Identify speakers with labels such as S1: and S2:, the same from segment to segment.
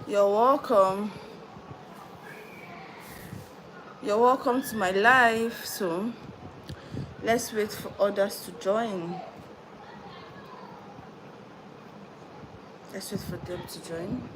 S1: You're welcome. You're welcome to my live. So let's wait for others to join. Let's wait for them to join.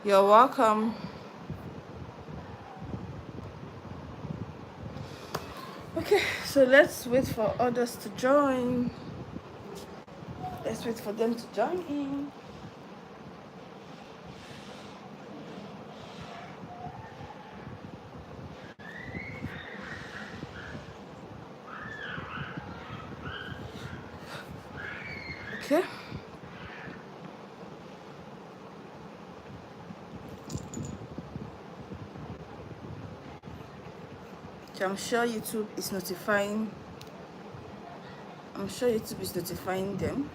S1: You're welcome. Okay, so let's wait for others to join. Let's wait for them to join in. Okay. So I'm sure YouTube is notifying. I'm sure YouTube is notifying them.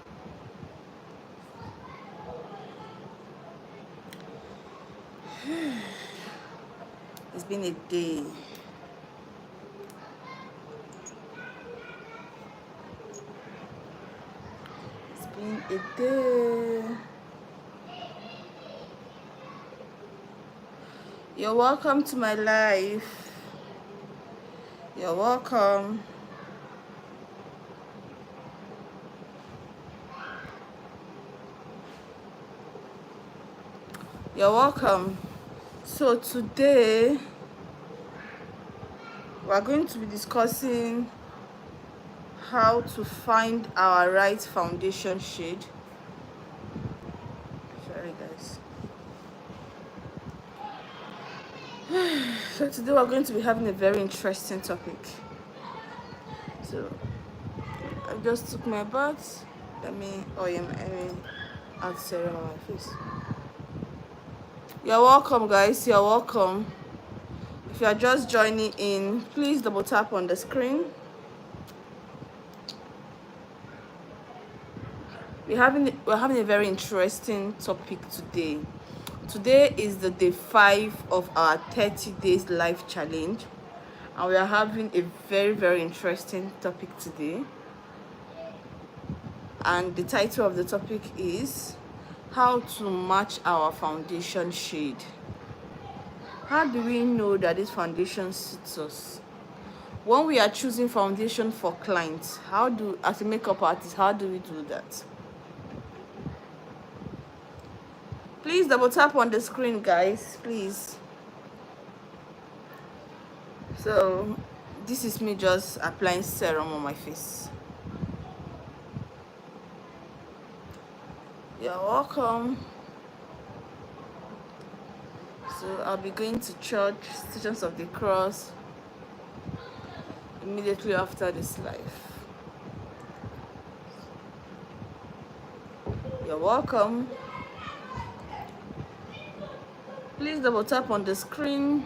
S1: It's been a day. It's been a day. You're welcome to my life. You're welcome. You're welcome. So today we're going to be discussing how to find our right foundation shade. Sorry guys. So today we're going to be having a very interesting topic. So I just took my bath. Let me add serum on my face. You're welcome guys, you're welcome. If you are just joining in, please double tap on the screen. We're having a very interesting topic today. Today is the day 5 of our 30 days life challenge, and we are having a very interesting topic today. And the title of the topic is how to match our foundation shade. How do we know that this foundation suits us? When we are choosing foundation for clients, as a makeup artist, how do we do that? Please double tap on the screen, guys, please. So this is me just applying serum on my face. You're welcome. So I'll be going to church, Stations of the Cross, immediately after this live. You're welcome. Please double tap on the screen.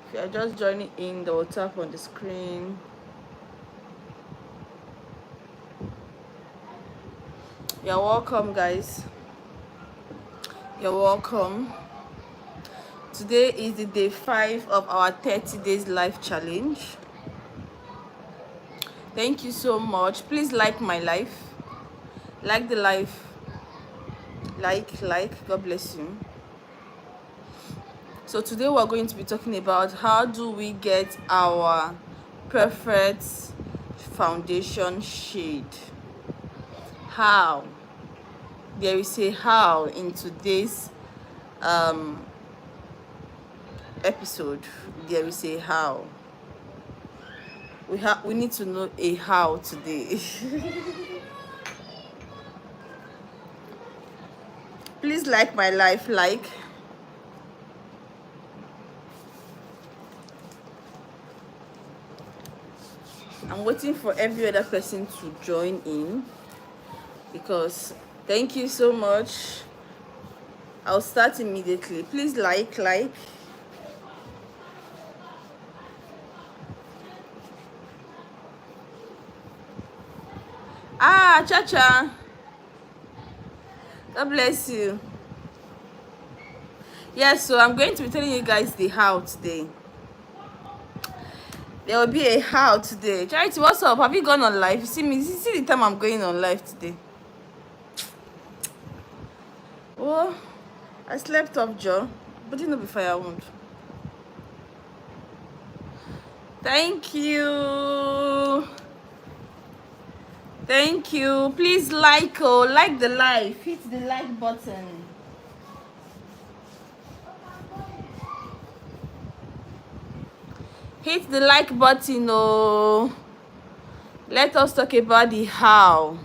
S1: If you're just joining in, double tap on the screen. You're welcome, guys. You're welcome. Today is the day 5 of our 30 days life challenge. Thank you so much. Please like my life. Like the life. Like. God bless you. So today we're going to be talking about how do we get our perfect foundation shade. How? There is a how in today's episode. There is a how. we need to know a how today. Please like my life, like. I'm waiting for every other person to join in, because thank you so much. I'll start immediately. Please like. Ah, Chacha, God bless you. Yes, so I'm going to be telling you guys the how today. There will be a how today. Charity, what's up? Have you gone on live? You see me? You see the time I'm going on live today? Oh, I slept off, Joe. But you know, before I won't. Thank you. Thank you. Please like the live. Hit the like button. Hit the like button. Oh, let us talk about the how.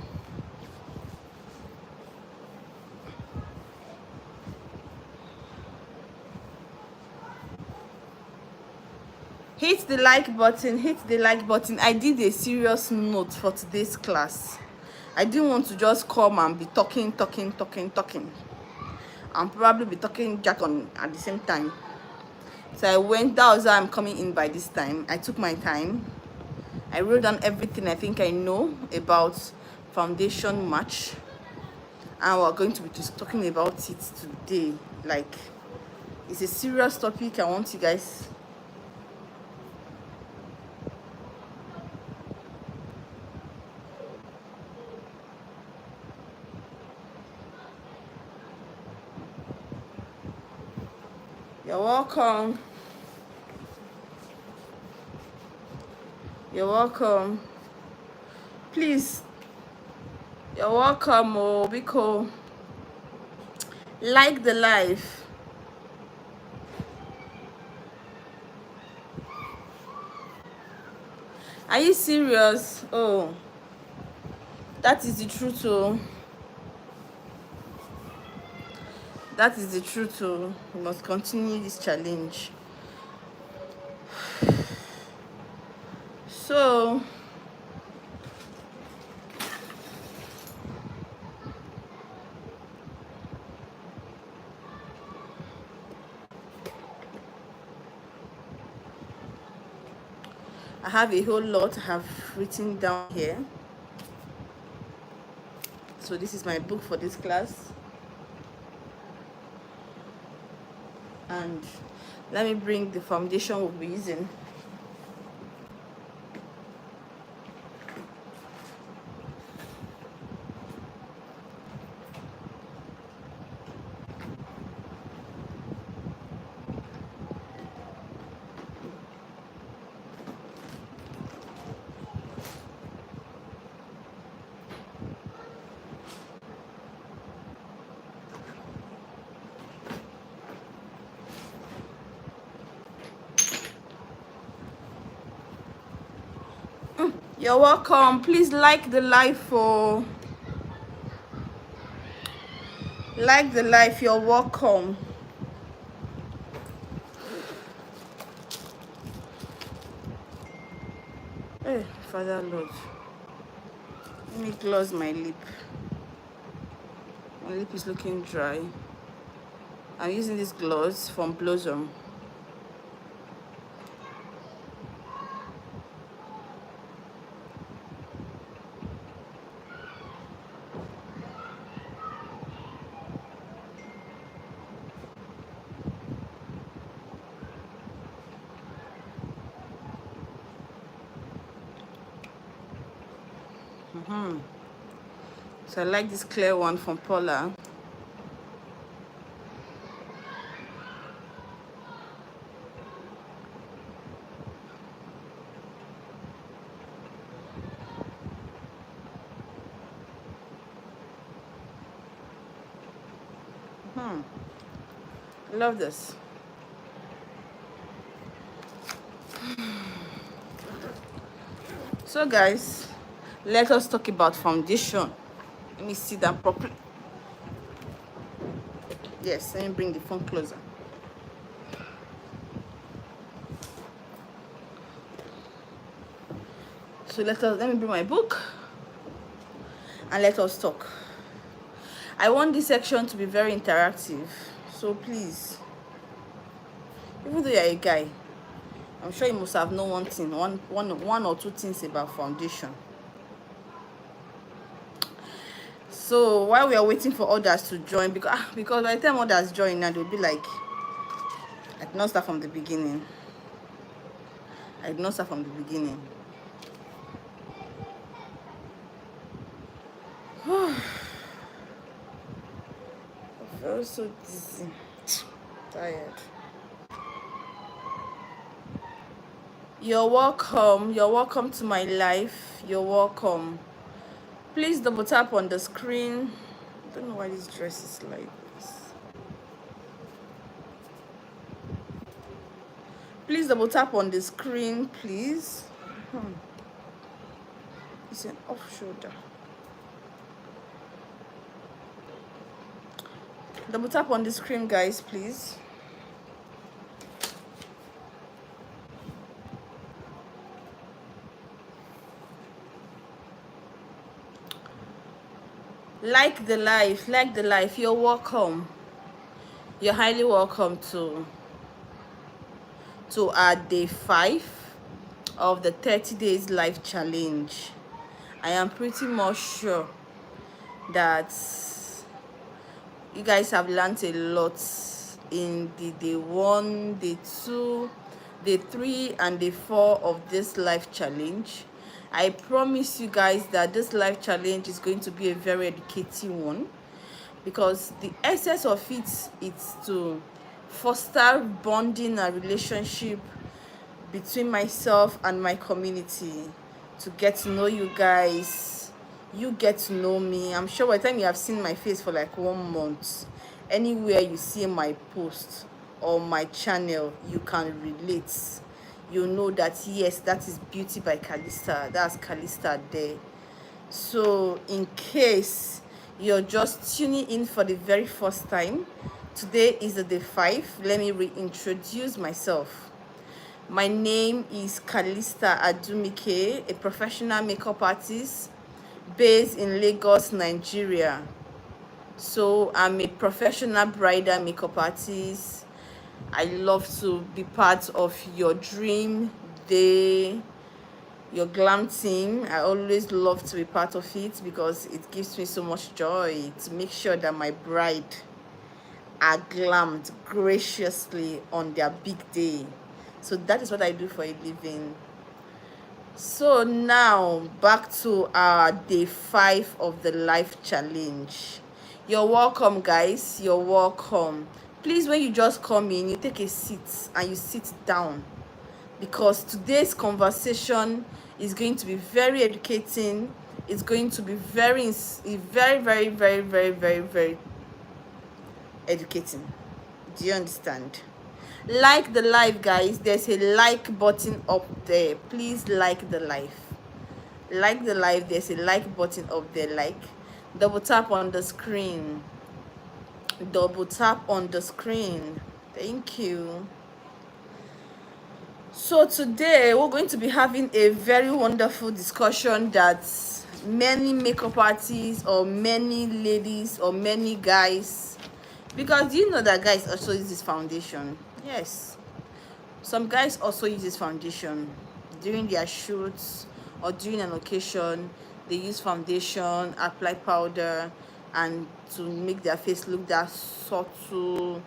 S1: Hit the like button. Hit the like button. I did a serious note for today's class. I didn't want to just come and be talking. And probably be talking jack on at the same time. So I went, that was how I'm coming in by this time. I took my time. I wrote down everything I think I know about foundation match. And we're going to be just talking about it today. Like, it's a serious topic. I want you guys. You're welcome. You're welcome. Please. You're welcome, Biko. Like the live. Are you serious? Oh, that is the truth. Oh, that is the truth. Oh, we must continue this challenge. So, I have a whole lot I have written down here. So this is my book for this class. And let me bring the foundation we'll be using. You're welcome. Please like the live for like the live. You're welcome. Hey, Father Lord, let me close my lip. My lip is looking dry. I'm using this gloss from Blossom. So I like this clear one from Paula. I love this. So guys, let us talk about foundation. Let me see that properly. Yes, let me bring the phone closer. So let me bring my book and let us talk. I want this section to be very interactive, so please, even though you're a guy, I'm sure you must have known one or two things about foundation. So while we are waiting for others to join, because by the time others join now, they'll be like, I did not start from the beginning. I did not start from the beginning. I feel so dizzy, tired. You're welcome. You're welcome to my life. You're welcome. Please double tap on the screen. I don't know why this dress is like this. Please double tap on the screen, please. It's an off shoulder. Double tap on the screen, guys, please. Like the life. You're welcome. You're highly welcome to our day 5 of the 30 days life challenge. I am pretty much sure that you guys have learned a lot in the day 1, day 2, day 3, and day 4 of this life challenge. I promise you guys that this life challenge is going to be a very educating one, because the essence of it is to foster bonding and relationship between myself and my community, to get to know you guys, you get to know me. I'm sure by the time you have seen my face for like 1 month, anywhere you see my post or my channel, you can relate. You know that yes, that is Beauty by Calista. That's Calista there. So in case you're just tuning in for the very first time, today is the day 5. Let me reintroduce myself. My name is Calista Adumike, a professional makeup artist based in Lagos, Nigeria. So I'm a professional bridal makeup artist. I love to be part of your dream day, your glam team. I always love to be part of it because it gives me so much joy to make sure that my bride are glammed graciously on their big day. So that is what I do for a living. So now back to our day 5 of the life challenge. You're welcome, guys. You're welcome. Please, when you just come in, you take a seat and you sit down, because today's conversation is going to be very educating. It's going to be very educating. Do you understand? Like the live, guys. There's a like button up there. Please like the live. Like the live. There's a like button up there. Like, double tap on the screen. Double tap on the screen. Thank you. So today we're going to be having a very wonderful discussion that many makeup artists or many ladies or many guys, because you know that guys also use this foundation. Yes, some guys also use this foundation during their shoots or during an occasion. They use foundation, apply powder, and to make their face look that subtle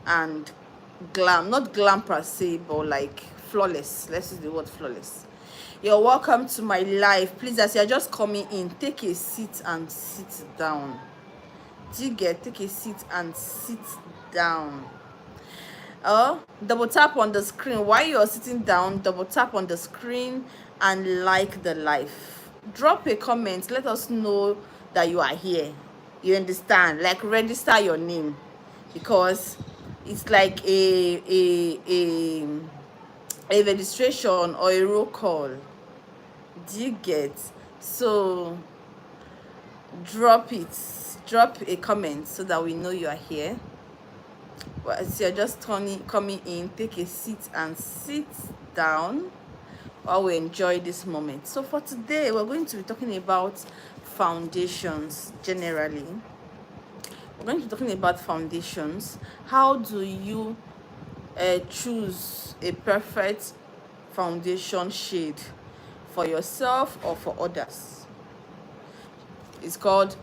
S1: and glam, not glam per se, but like flawless. Let's use the word flawless. You're welcome to my live. Please, as you're just coming in, take a seat and sit down. Do you get? Take a seat and sit down. Double tap on the screen while you're sitting down. Double tap on the screen and like the live. Drop a comment. Let us know that you are here. You understand? Like, register your name, because it's like a registration or a roll call. Do you get? So drop a comment so that we know you are here. Well, as you're just coming in, take a seat and sit down while we enjoy this moment. So for today, we're going to be talking about foundations generally. We're going to be talking about foundations. How do you choose a perfect foundation shade for yourself or for others? It's called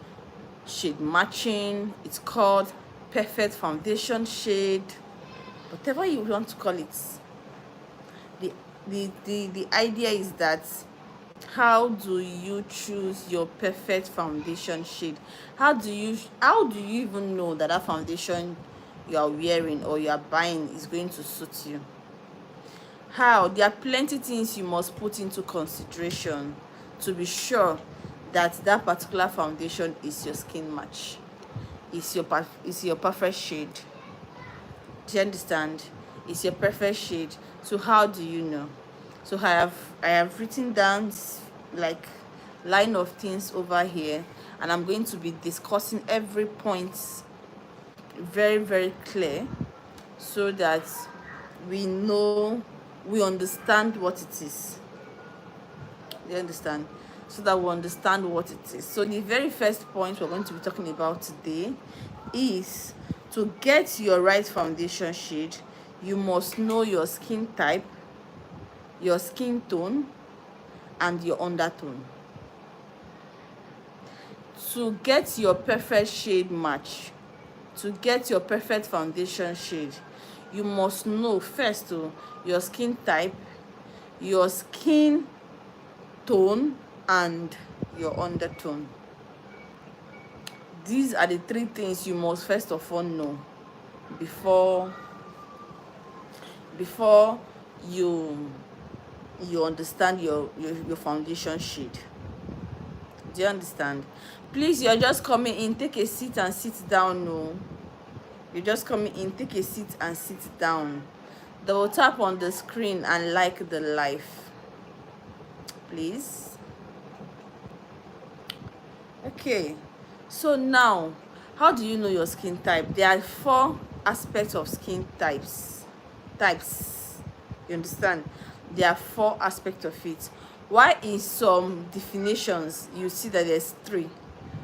S1: shade matching. It's called perfect foundation shade, whatever you want to call it. The idea is that how do you choose your perfect foundation shade? How do you even know that foundation you are wearing or you are buying is going to suit you? How? There are plenty things you must put into consideration to be sure that particular foundation is your skin match, is your perfect shade. Do you understand? It's your perfect shade. So how do you know? So I have written down like line of things over here, and I'm going to be discussing every point very, very clear so that we understand what it is. You understand? So that we understand what it is. So the very first point we're going to be talking about today is to get your right foundation shade, you must know your skin type, your skin tone, and your undertone. To get your perfect shade match, to get your perfect foundation shade, you must know first your skin type, your skin tone, and your undertone. These are the three things you must first of all know before you understand your foundation shade. Do you understand? Please, you're just coming in, take a seat and sit down. No, you're just coming in, take a seat and sit down. Double tap on the screen and like the live, please. Okay, so now, how do you know your skin type? There are 4 aspects of skin types. You understand? There are 4 aspects of it. Why in some definitions you see that there's 3.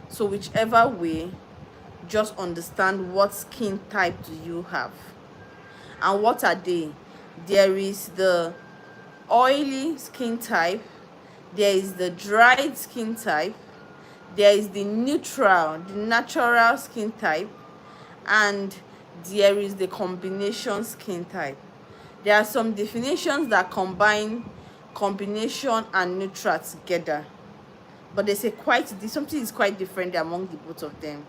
S1: So whichever way, just understand what skin type do you have and what are they. There is the oily skin type, there is the dried skin type, there is the natural skin type, and there is the combination skin type. There are some definitions that combine combination and neutral together, but they say something is quite different among the both of them.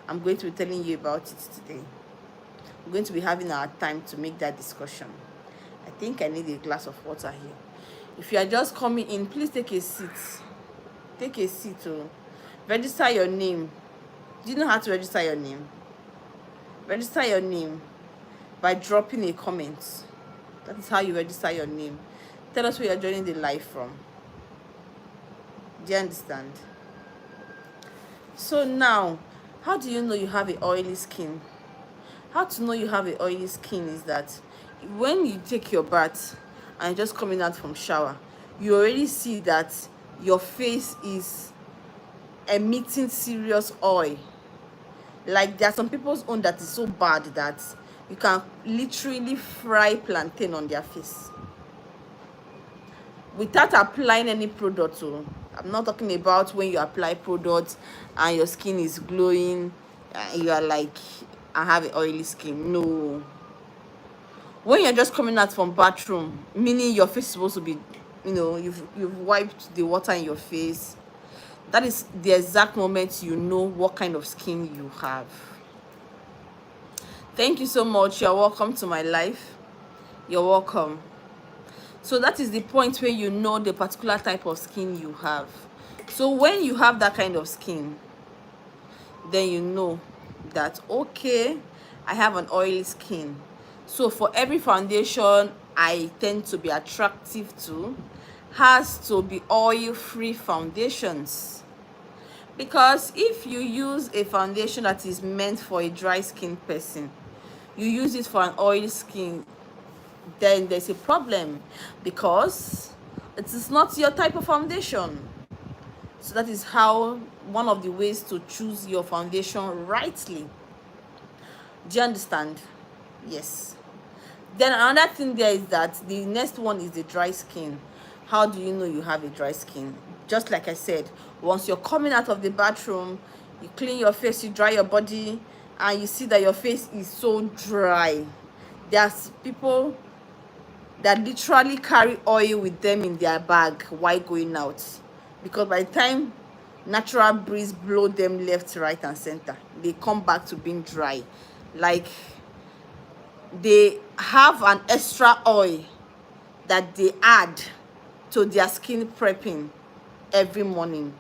S1: I'm going to be telling you about it today. We're going to be having our time to make that discussion. I think I need a glass of water here. If you are just coming in, please take a seat. Take a seat to register your name. Do you know how to register your name? Register your name by dropping a comment. That is how you register your name. Tell us where you're joining the live from. Do you understand? So now, how do you know you have an oily skin? How to know you have an oily skin is that when you take your bath and just coming out from shower, you already see that your face is emitting serious oil. Like there are some people's own that is so bad that you can literally fry plantain on their face without applying any product. So I'm not talking about when you apply products and your skin is glowing and you are like, I have an oily skin. No. When you're just coming out from bathroom, meaning your face is supposed to be, you've wiped the water in your face, that is the exact moment you know what kind of skin you have. Thank you so much. You're welcome to my life. You're welcome. So that is the point where you know the particular type of skin you have. So when you have that kind of skin, then you know that, okay, I have an oily skin. So for every foundation I tend to be attractive to, has to be oil-free foundations, because if you use a foundation that is meant for a dry skin person, you use it for an oily skin, then there's a problem, because it is not your type of foundation. So that is how one of the ways to choose your foundation rightly. Do you understand? Yes. Then another thing there is that the next one is the dry skin. How do you know you have a dry skin? Just like I said, once you're coming out of the bathroom, you clean your face, you dry your body, and you see that your face is so dry. There's people that literally carry oil with them in their bag while going out, because by the time natural breeze blow them left, right, and center, they come back to being dry. Like, they have an extra oil that they add to their skin prepping every morning,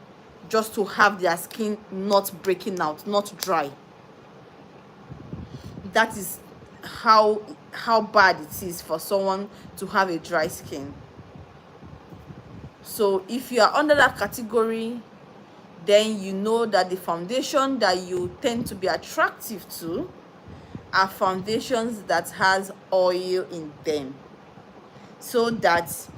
S1: just to have their skin not breaking out, not dry. That is how bad it is for someone to have a dry skin. So if you are under that category, then you know that the foundation that you tend to be attractive to are foundations that has oil in them, so that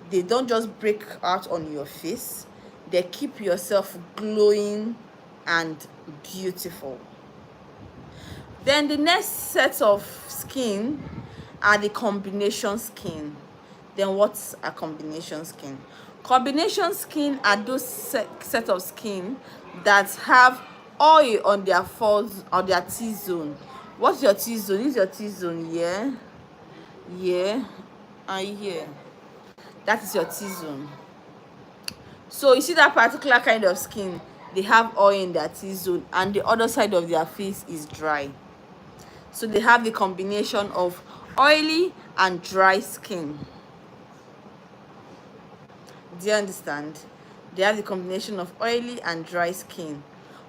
S1: they don't just break out on your face, they keep yourself glowing and beautiful. Then the next set of skin are the combination skin. Then what's a combination skin? Combination skin are those set of skin that have oil on their folds or their T-zone. What's your T-zone? Is your T-zone here? Here and here. That is your T-zone. So you see that particular kind of skin, they have oil in their T-zone, and the other side of their face is dry. So they have the combination of oily and dry skin. Do you understand? They have the combination of oily and dry skin.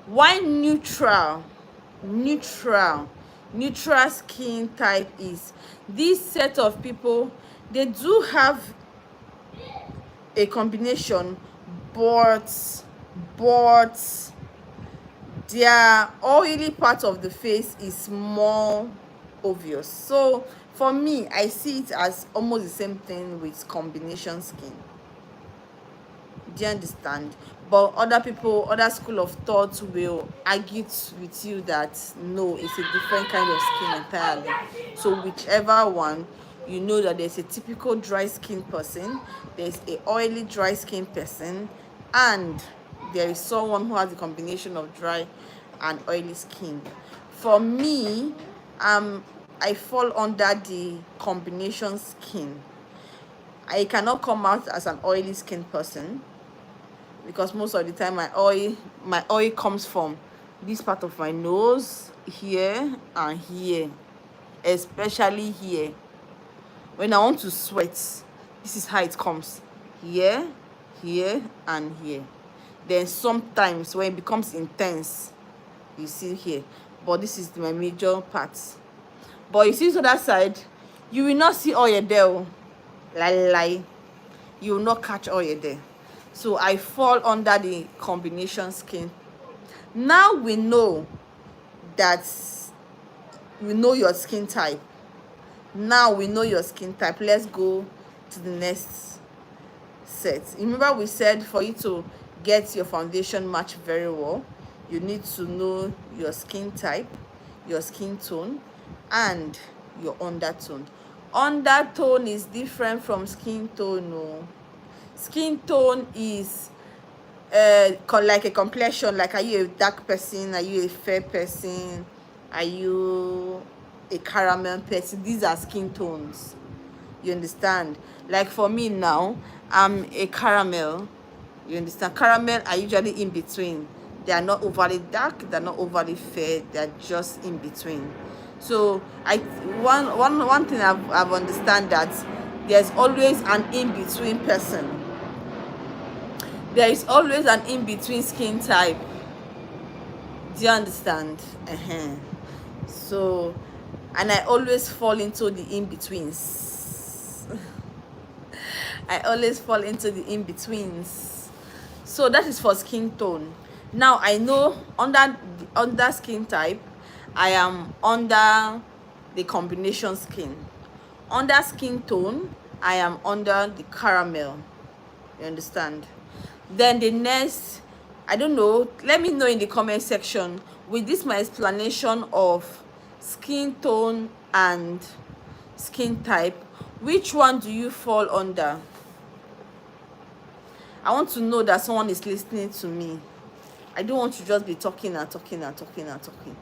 S1: Why neutral? Neutral skin type is this set of people. They do have a combination, but their oily part of the face is more obvious. So for me, I see it as almost the same thing with combination skin. Do you understand? But other people, other school of thought will argue with you that no, it's a different kind of skin entirely. So whichever one, you know that there's a typical dry skin person, there's a oily dry skin person, and there is someone who has a combination of dry and oily skin. For me, I fall under the combination skin. I cannot come out as an oily skin person, because most of the time my oil comes from this part of my nose, here and here, especially here. When I want to sweat, this is how it comes: here, here, and here. Then sometimes when it becomes intense, you see here. But this is my major part. But you see this other side, you will not see oil there. Lie. You will not catch oil there. So I fall under the combination skin. Now we know that we know your skin type. Now we know your skin type. Let's go to the next set. Remember we said for you to get your foundation match very well, you need to know your skin type, your skin tone, and your undertone. Undertone is different from skin tone. No. Skin tone is like a complexion. Like, are you a dark person? Are you a fair person? Are you a caramel person? These are skin tones. You understand? Like for me now, I'm a caramel. You understand? Caramel are usually in between. They are not overly dark, they're not overly fair, they're just in between. So one thing I've understand that there's always an in-between person. There is always an in-between skin type. Do you understand? So, and I always fall into the in-betweens. I always fall into the in-betweens. So that is for skin tone. Now I know under skin type, I am under the combination skin. Under skin tone, I am under the caramel. You understand? Then the next, I don't know, let me know in the comment section, with this my explanation of skin tone and skin type, which one do you fall under? I want to know that someone is listening to me. I don't want to just be talking and talking and talking and talking.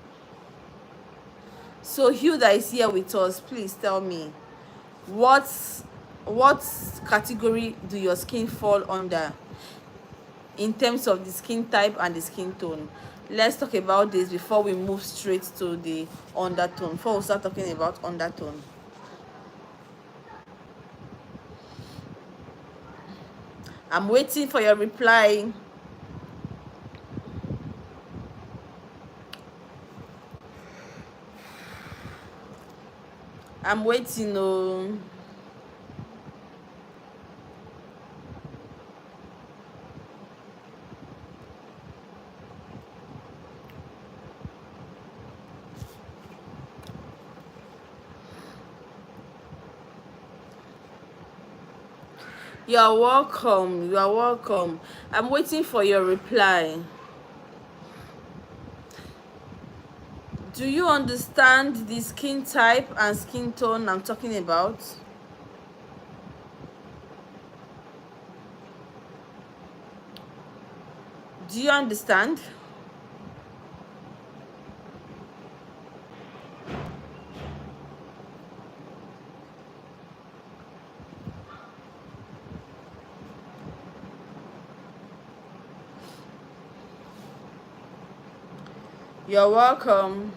S1: So Hugh that is here with us, please tell me, what category do your skin fall under in terms of the skin type and the skin tone? Let's talk about this before we move straight to the undertone, before we start talking about undertone. I'm waiting for your reply. I'm waiting. Oh. You are welcome. You are welcome. I'm waiting for your reply. Do you understand the skin type and skin tone I'm talking about? Do you understand? You're welcome.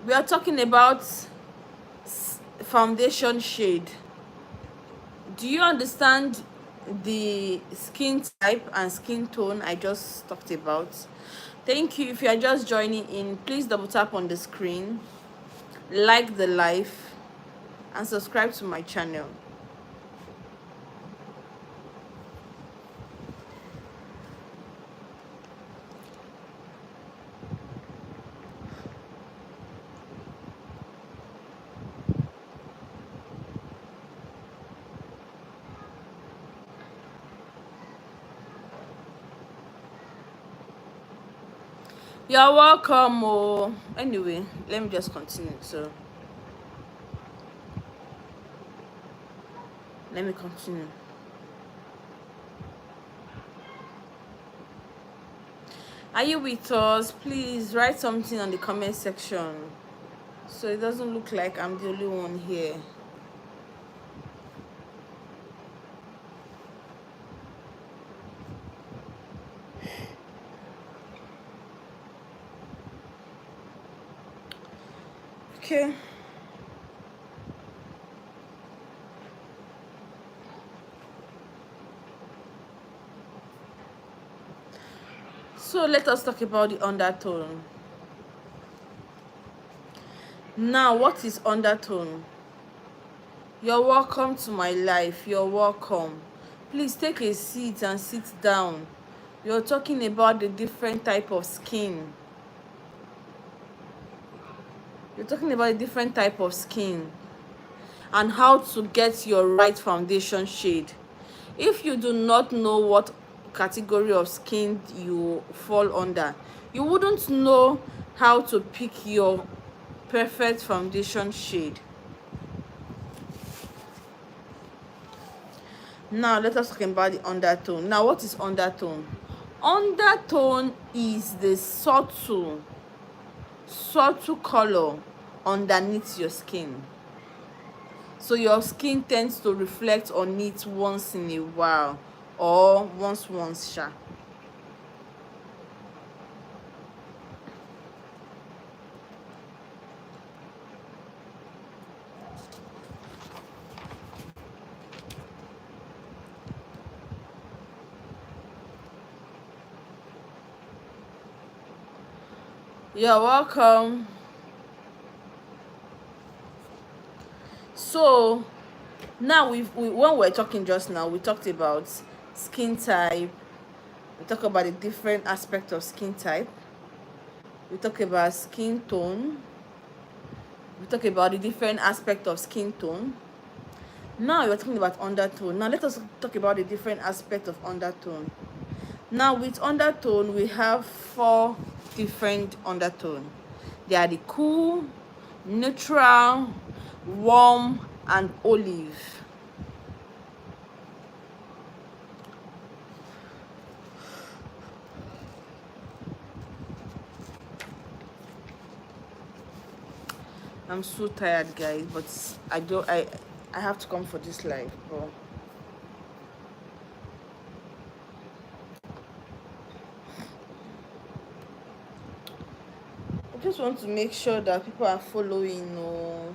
S1: We are talking about foundation shade. Do you understand the skin type and skin tone I just talked about? Thank you. If you are just joining in, please double tap on the screen, like the live, and subscribe to my channel. You're welcome. Oh, anyway, let me just continue. So let me continue. Are you with us? Please write something on the comment section so it doesn't look like I'm the only one here. Okay. So let us talk about the undertone. Now, what is undertone? You're welcome to my life. You're welcome. Please take a seat and sit down. You're talking about the different type of skin. You're talking about a different type of skin and how to get your right foundation shade. If you do not know what category of skin you fall under, you wouldn't know how to pick your perfect foundation shade. Now let us talk about the undertone. Now, what is undertone? Undertone is the subtle color underneath your skin. So your skin tends to reflect on it once in a while, or once sha. You're welcome. So now when we're talking just now, we talked about skin type. We talk about the different aspects of skin type. We talk about skin tone. We talk about the different aspect of skin tone. Now we're talking about undertone. Now let us talk about the different aspect of undertone. Now with undertone, we have 4 different undertone. They are the cool, neutral, warm, and olive. I'm so tired, guys, but I have to come for this live, bro. I just want to make sure that people are following. Oh.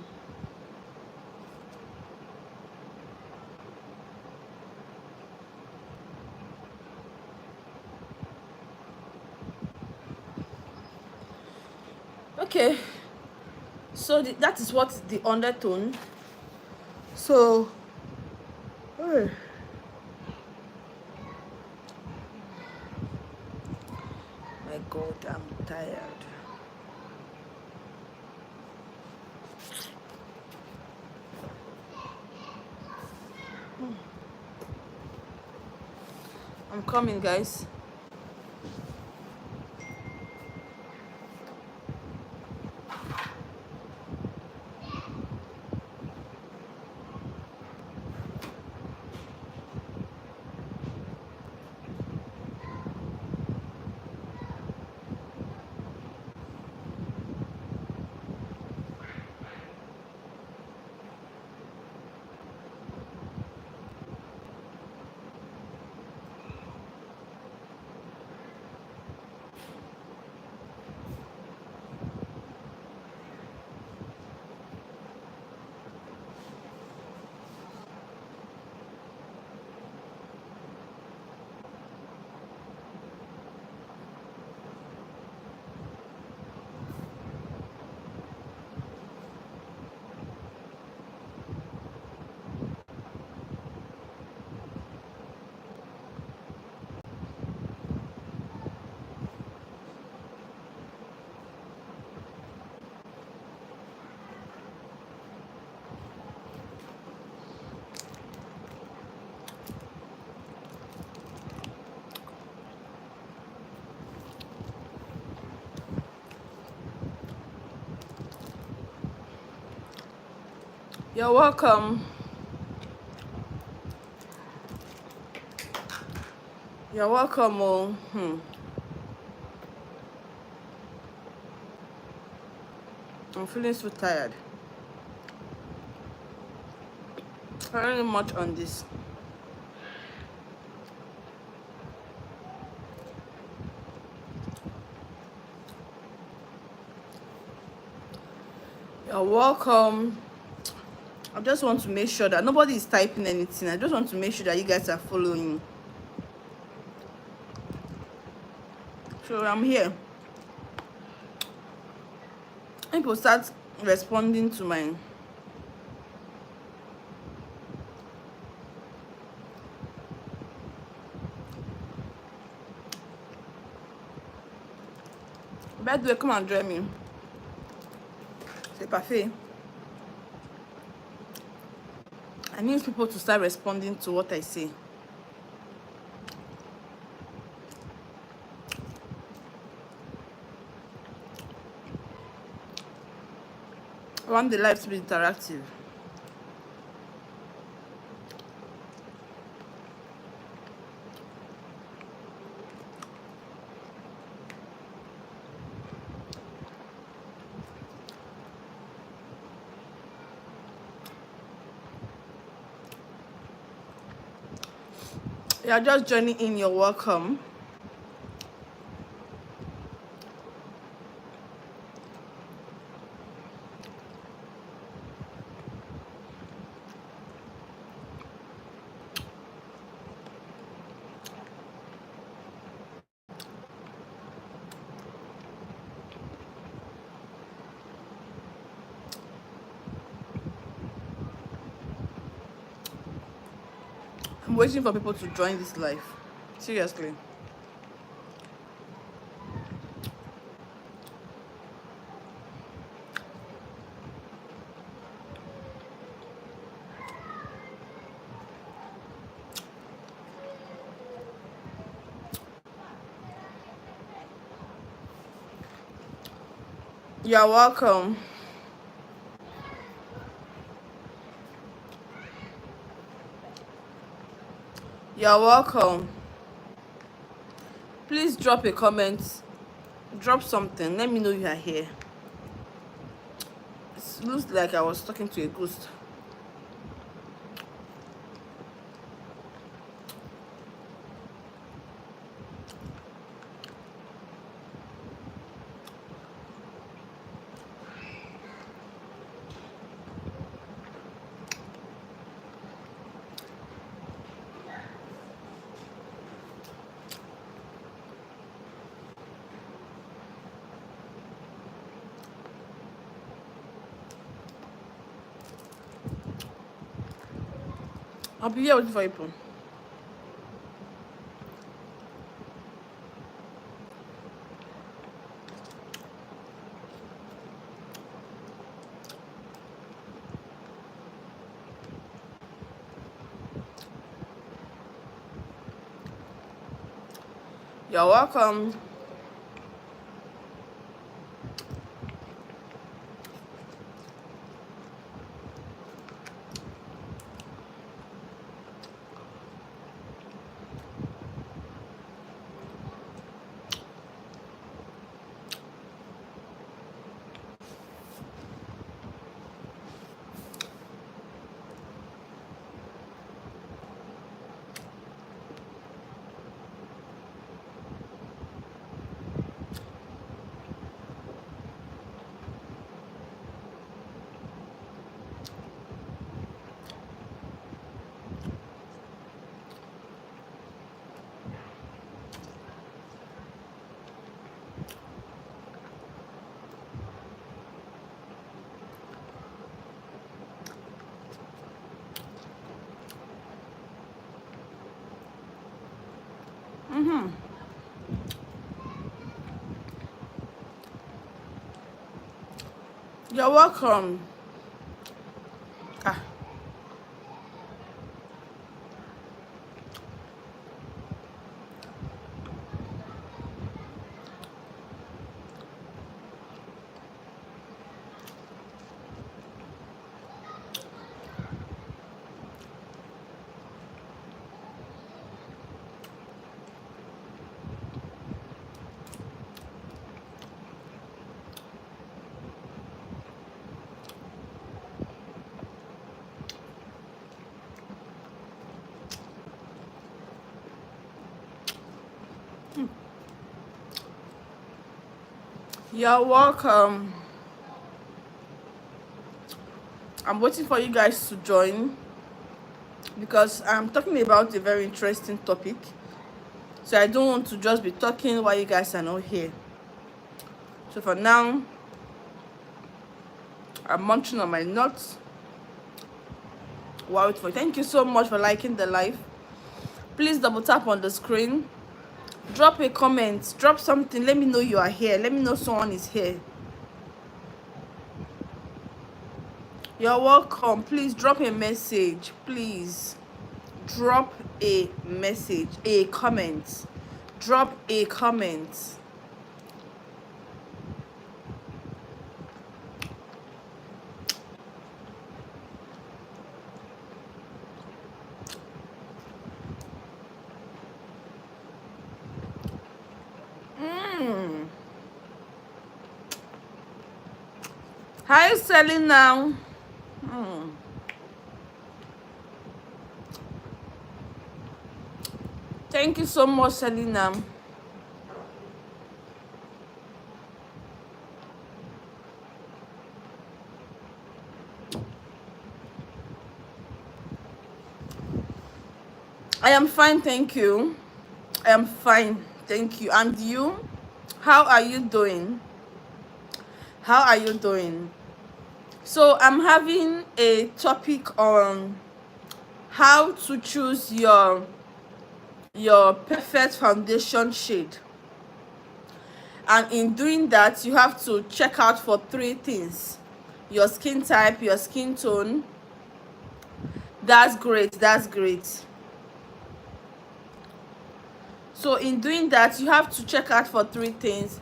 S1: Okay, so that is what the undertone. So, oh my God, I'm tired. I'm coming, guys. You're welcome. You're welcome. Oh. I'm feeling so tired. I don't know much on this. You're welcome. I just want to make sure that nobody is typing anything. I just want to make sure that you guys are following. So I'm here. People start responding to my by the way, come and join me. C'est parfait. I need people to start responding to what I say. I want the live to be interactive. You're just joining in, you're welcome. I'm waiting for people to join this live. Seriously. You're welcome. You're welcome. Please drop a comment. Drop something. Let me know you are here. It looks like I was talking to a ghost. I'll be here waiting for people. You're welcome. You're welcome. Ah. You're welcome. I'm waiting for you guys to join because I'm talking about a very interesting topic. So I don't want to just be talking while you guys are not here. So for now, I'm munching on my nuts. Wow, thank you so much for liking the live. Please double tap on the screen. Drop a comment. Drop something. Let me know you are here. Let me know someone is here. You're welcome. Please drop a message. Please drop a message. A comment. Drop a comment. How are you selling now? Thank you so much, Selena. I am fine, thank you. I am fine, thank you. And you? How are you doing? How are you doing? So I'm having a topic on how to choose your perfect foundation shade. And in doing that, you have to check out for 3 things: your skin type, your skin tone. That's great, that's great. So in doing that, you have to check out for 3 things: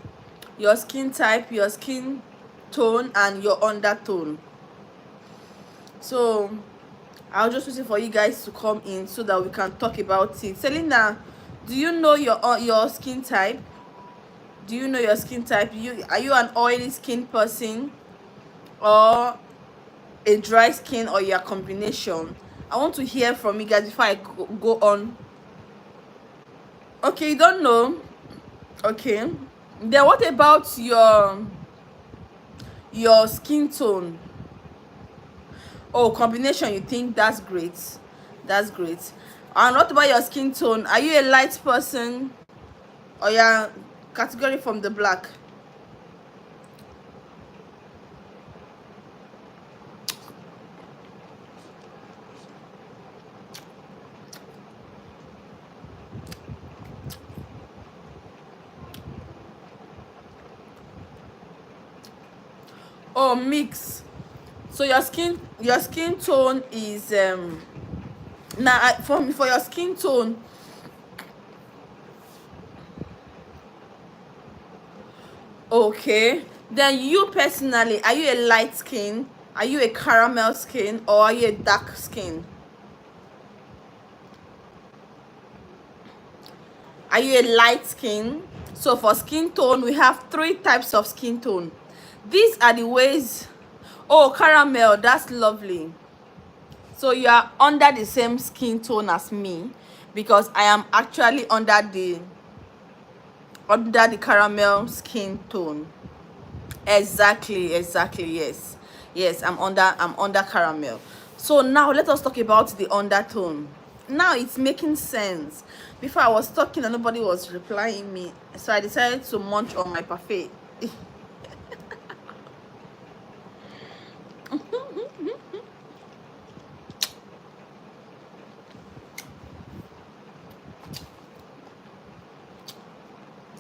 S1: your skin type, your skin tone, and your undertone. So I'll just wait for you guys to come in so that we can talk about it. Selena, do you know your skin type? Do you know your skin type? Are you an oily skin person, or a dry skin, or your combination? I want to hear from you guys before I go on. Okay, you don't know. Okay, then what about your skin tone? Oh, combination, you think? That's great, that's great. And what about your skin tone? Are you a light person, or your category from the black? Oh, mix. So your skin tone is now for your skin tone. Okay, then you personally, are you a light skin, are you a caramel skin, or are you a dark skin? Are you a light skin? So for skin tone, we have 3 types of skin tone. These are the ways. Oh, caramel, that's lovely. So you are under the same skin tone as me, because I am actually under the caramel skin tone. Exactly, yes, I'm under caramel. So now let us talk about the undertone. Now it's making sense. Before I was talking and nobody was replying me, so I decided to munch on my parfait.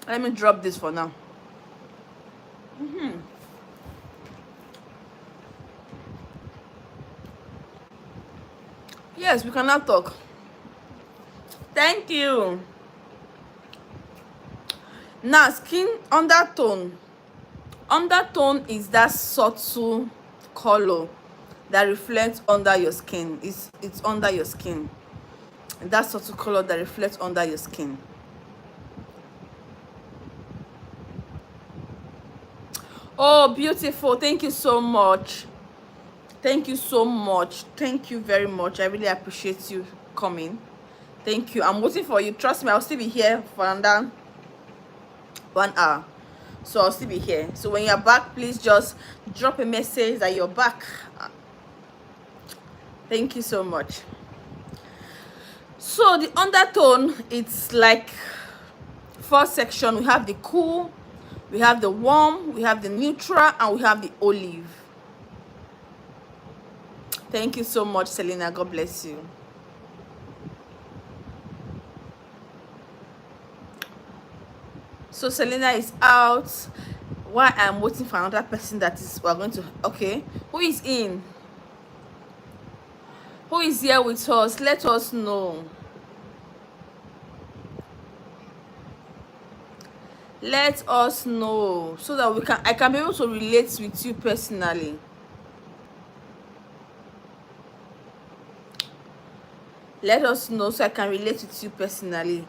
S1: Let me drop this for now. Yes, we can now talk. Thank you. Now, skin undertone. Undertone is that subtle color that reflects under your skin. It's under your skin. That subtle color that reflects under your skin. Oh, beautiful. Thank you so much. Thank you so much. Thank you very much. I really appreciate you coming. Thank you. I'm waiting for you. Trust me, I'll still be here for another 1 hour. So I'll still be here. So when you're back, please just drop a message that you're back. Thank you so much. So the undertone, it's like 4 sections. We have the cool, we have the warm, we have the neutral, and we have the olive. Thank you so much, Selena. God bless you. So Selena is out. While I'm waiting for another person that is we're going to. Okay, who is in? Who is here with us? Let us know. Let us know so that I can be able to relate with you personally. Let us know so I can relate with you personally.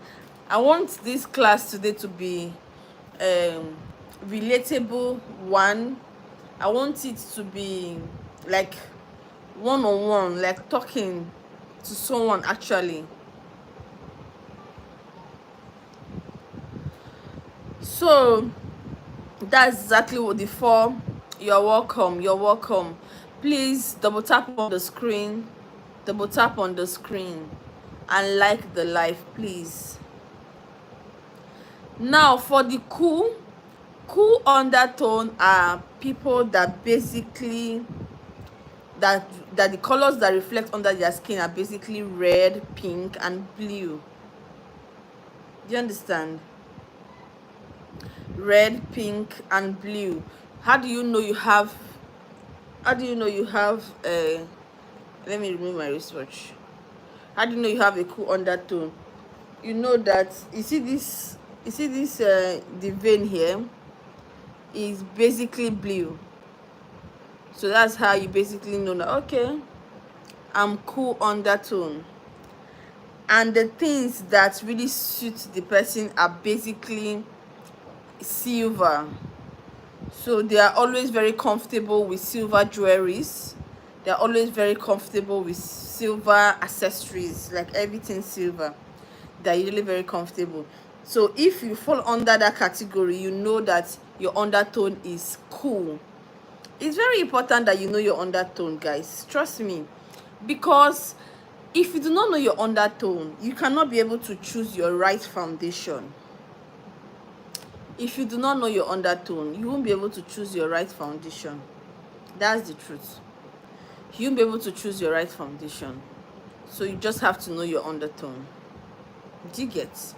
S1: I want this class today to be relatable one. I want it to be like one-on-one, like talking to someone actually. So that's exactly what the 4. You're welcome. Please double tap on the screen, and like the live, please. Now for the cool undertone are people that basically that the colors that reflect under their skin are basically red, pink, and blue. Do you understand? Red, pink, and blue. How do you know you have let me remove my wristwatch. How do you know you have a cool undertone? You know that the vein here is basically blue. So that's how you basically know that, okay, I'm cool undertone. And the things that really suit the person are basically silver. So they are always very comfortable with silver jewelries. They're always very comfortable with silver accessories, like everything silver. They're usually very comfortable. So if you fall under that category, you know that your undertone is cool. It's very important that you know your undertone, guys. Trust me. Because if you do not know your undertone, you cannot be able to choose your right foundation. If you do not know your undertone, you won't be able to choose your right foundation. That's the truth. You won't be able to choose your right foundation. So you just have to know your undertone. Do you get?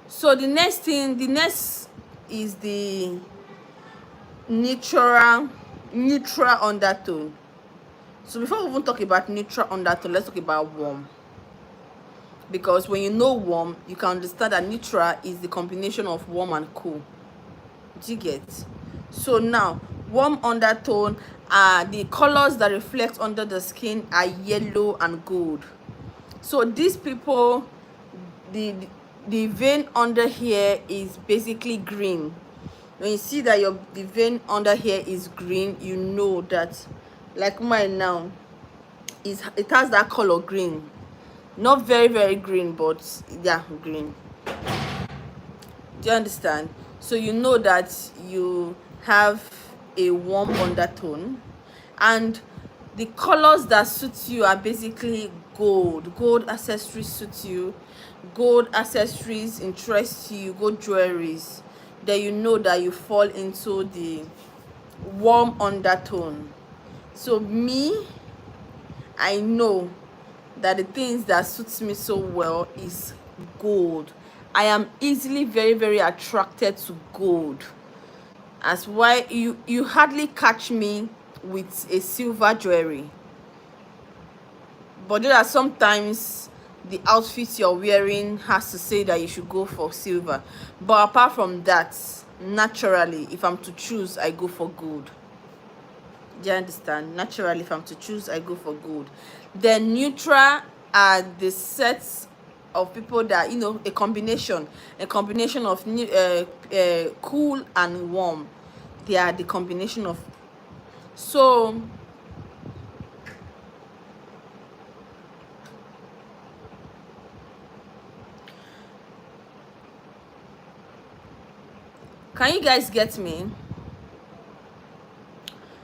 S1: So the next is the neutral undertone. So before we even talk about neutral undertone, let's talk about warm. Because when you know warm, you can understand that neutral is the combination of warm and cool. Do you get? So now, warm undertone are the colors that reflect under the skin are yellow and gold. So these people, the vein under here is basically green. When you see that the vein under here is green, you know that, like mine now, it has that color green. Not very, very green, but yeah, green. Do you understand? So you know that you have a warm undertone, and the colors that suit you are basically gold. Gold accessories suit you. Gold accessories interest you. Gold jewelries. Then you know that you fall into the warm undertone. So me, I know that the things that suits me so well is gold. I am easily very, very attracted to gold. That's why you hardly catch me with a silver jewelry. But there are sometimes the outfits you're wearing has to say that you should go for silver. But apart from that, naturally, if I'm to choose, I go for gold. Do you understand? Naturally, if I'm to choose, I go for gold. Then neutral are the sets of people that, you know, a combination of cool and warm. They are the combination of. So can you guys get me?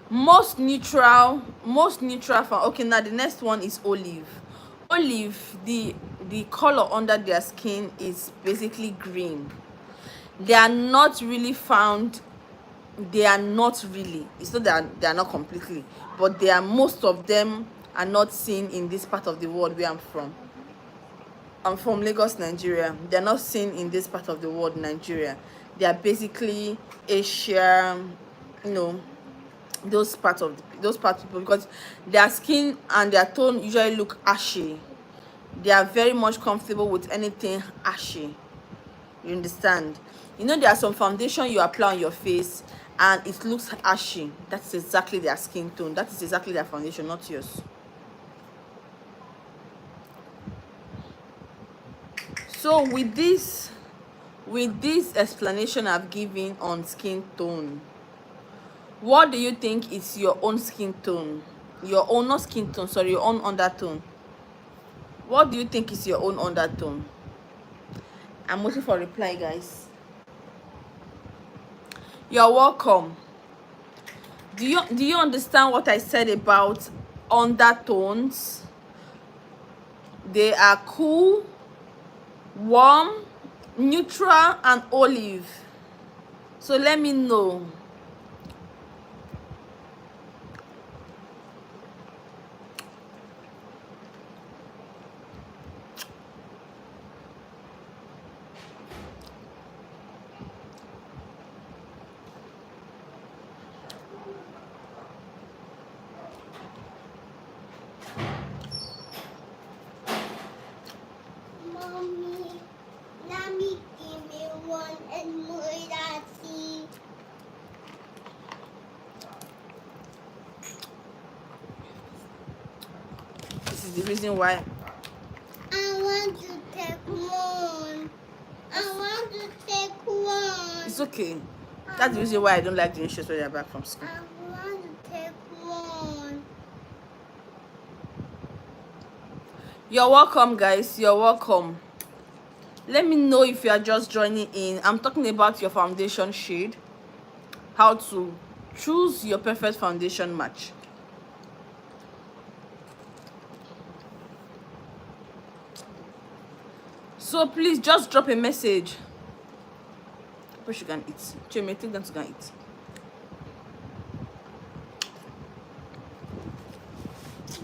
S1: Most neutral for, okay, now the next one is olive. Olive, the color under their skin is basically green. They are not really, it's not that they are not completely, but most of them are not seen in this part of the world where I'm from. I'm from Lagos, Nigeria. They're not seen in this part of the world, Nigeria. They are basically Asia, you know, those parts people, because their skin and their tone usually look ashy. They are very much comfortable with anything ashy. You understand? You know, there are some foundation you apply on your face and it looks ashy. That's exactly their skin tone. That is exactly their foundation, not yours. So with this explanation I've given on skin tone, what do you think is your own skin tone? Your own, not skin tone, sorry, your own undertone. What do you think is your own undertone? I'm waiting for a reply, guys. You're welcome. Do you understand what I said about undertones? They are cool, warm, neutral and olive. So let me know. This is the reason why
S2: I want to take one. I want to take one.
S1: it's okay. That's the reason why I don't like doing shows when you're back from school.
S2: I want to take one.
S1: You're welcome, guys. You're welcome. Let me know if you are just joining in. I'm talking about your foundation shade, how to choose your perfect foundation match. So please just drop a message. But you can eat. Chime, take them to go and eat.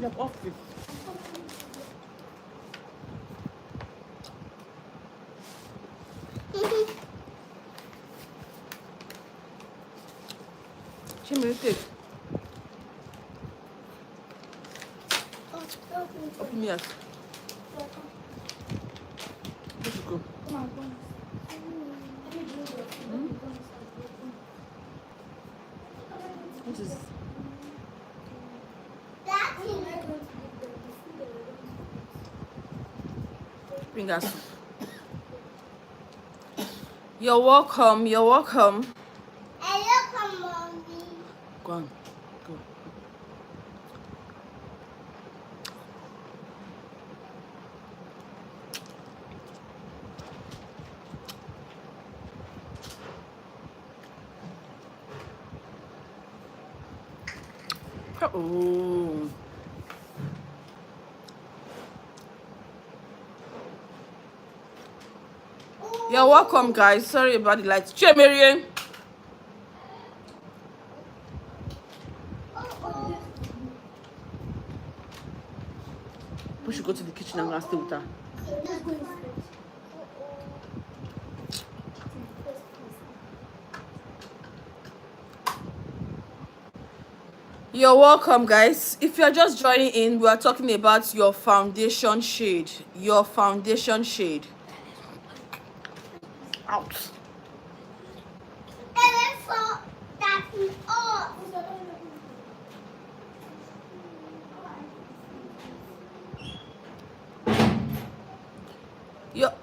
S1: Yep, off it. Chime, take. Open me up. Let's go. What is this? Bring us. You're welcome. You're welcome.
S2: Hello, mommy.
S1: Go on. Go. Oh. You're welcome, guys. Sorry about the lights. Che Marian. We should go to the kitchen and go and stay with her. You're welcome, guys. If you're just joining in, we are talking about your foundation shade. Your foundation shade. Out. Your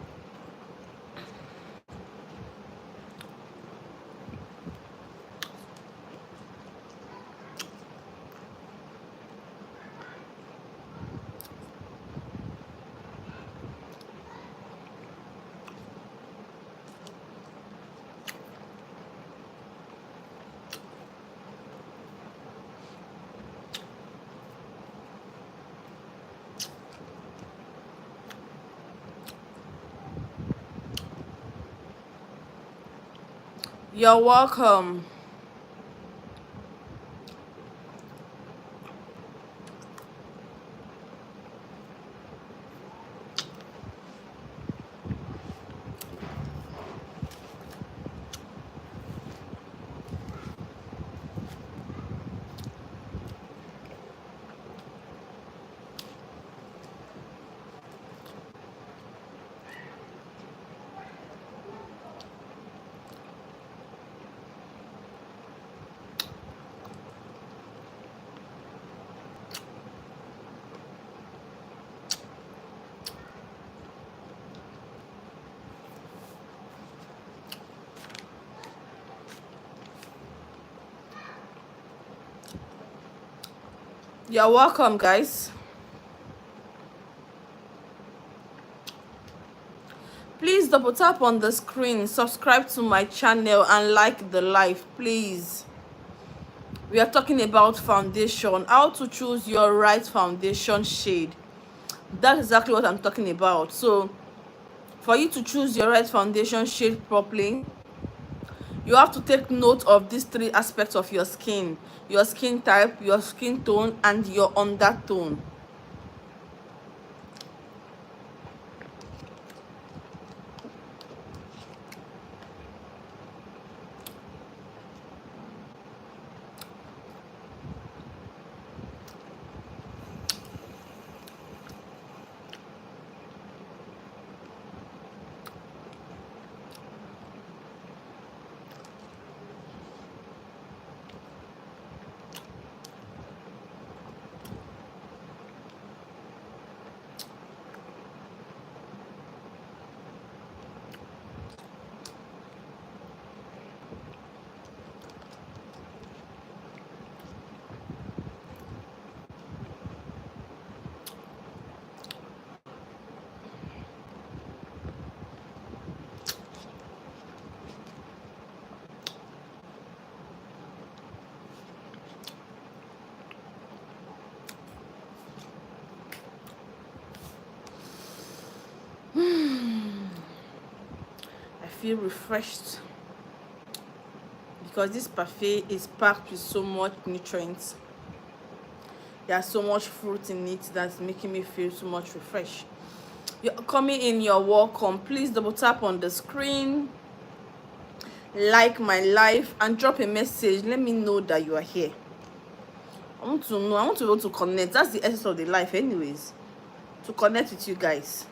S1: You're welcome. You're welcome, guys. Please double tap on the screen, subscribe to my channel and like the live, please. We are talking about foundation, how to choose your right foundation shade. That's exactly what I'm talking about. So For you to choose your right foundation shade properly, you have to take note of these three aspects of your skin: your skin type, your skin tone, and your undertone. I feel refreshed because this parfait is packed with so much nutrients. There's so much fruit in it that's making me feel so much refreshed. You're coming in, you're welcome. Please double tap on the screen, like my live, and drop a message. Let me know that you are here. I want to know, I want to be able to connect. That's the essence of the life anyways, to connect with you guys.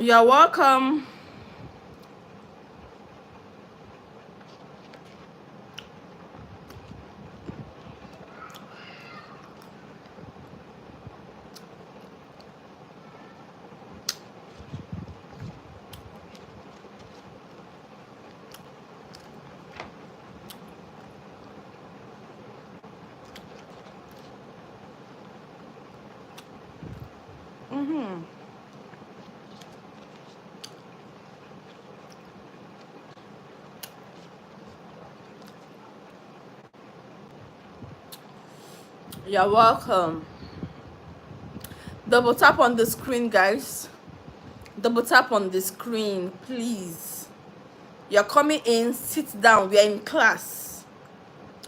S1: You're welcome. You're welcome. Double tap on the screen, guys. Double tap on the screen, please. You're coming in, sit down. We are in class.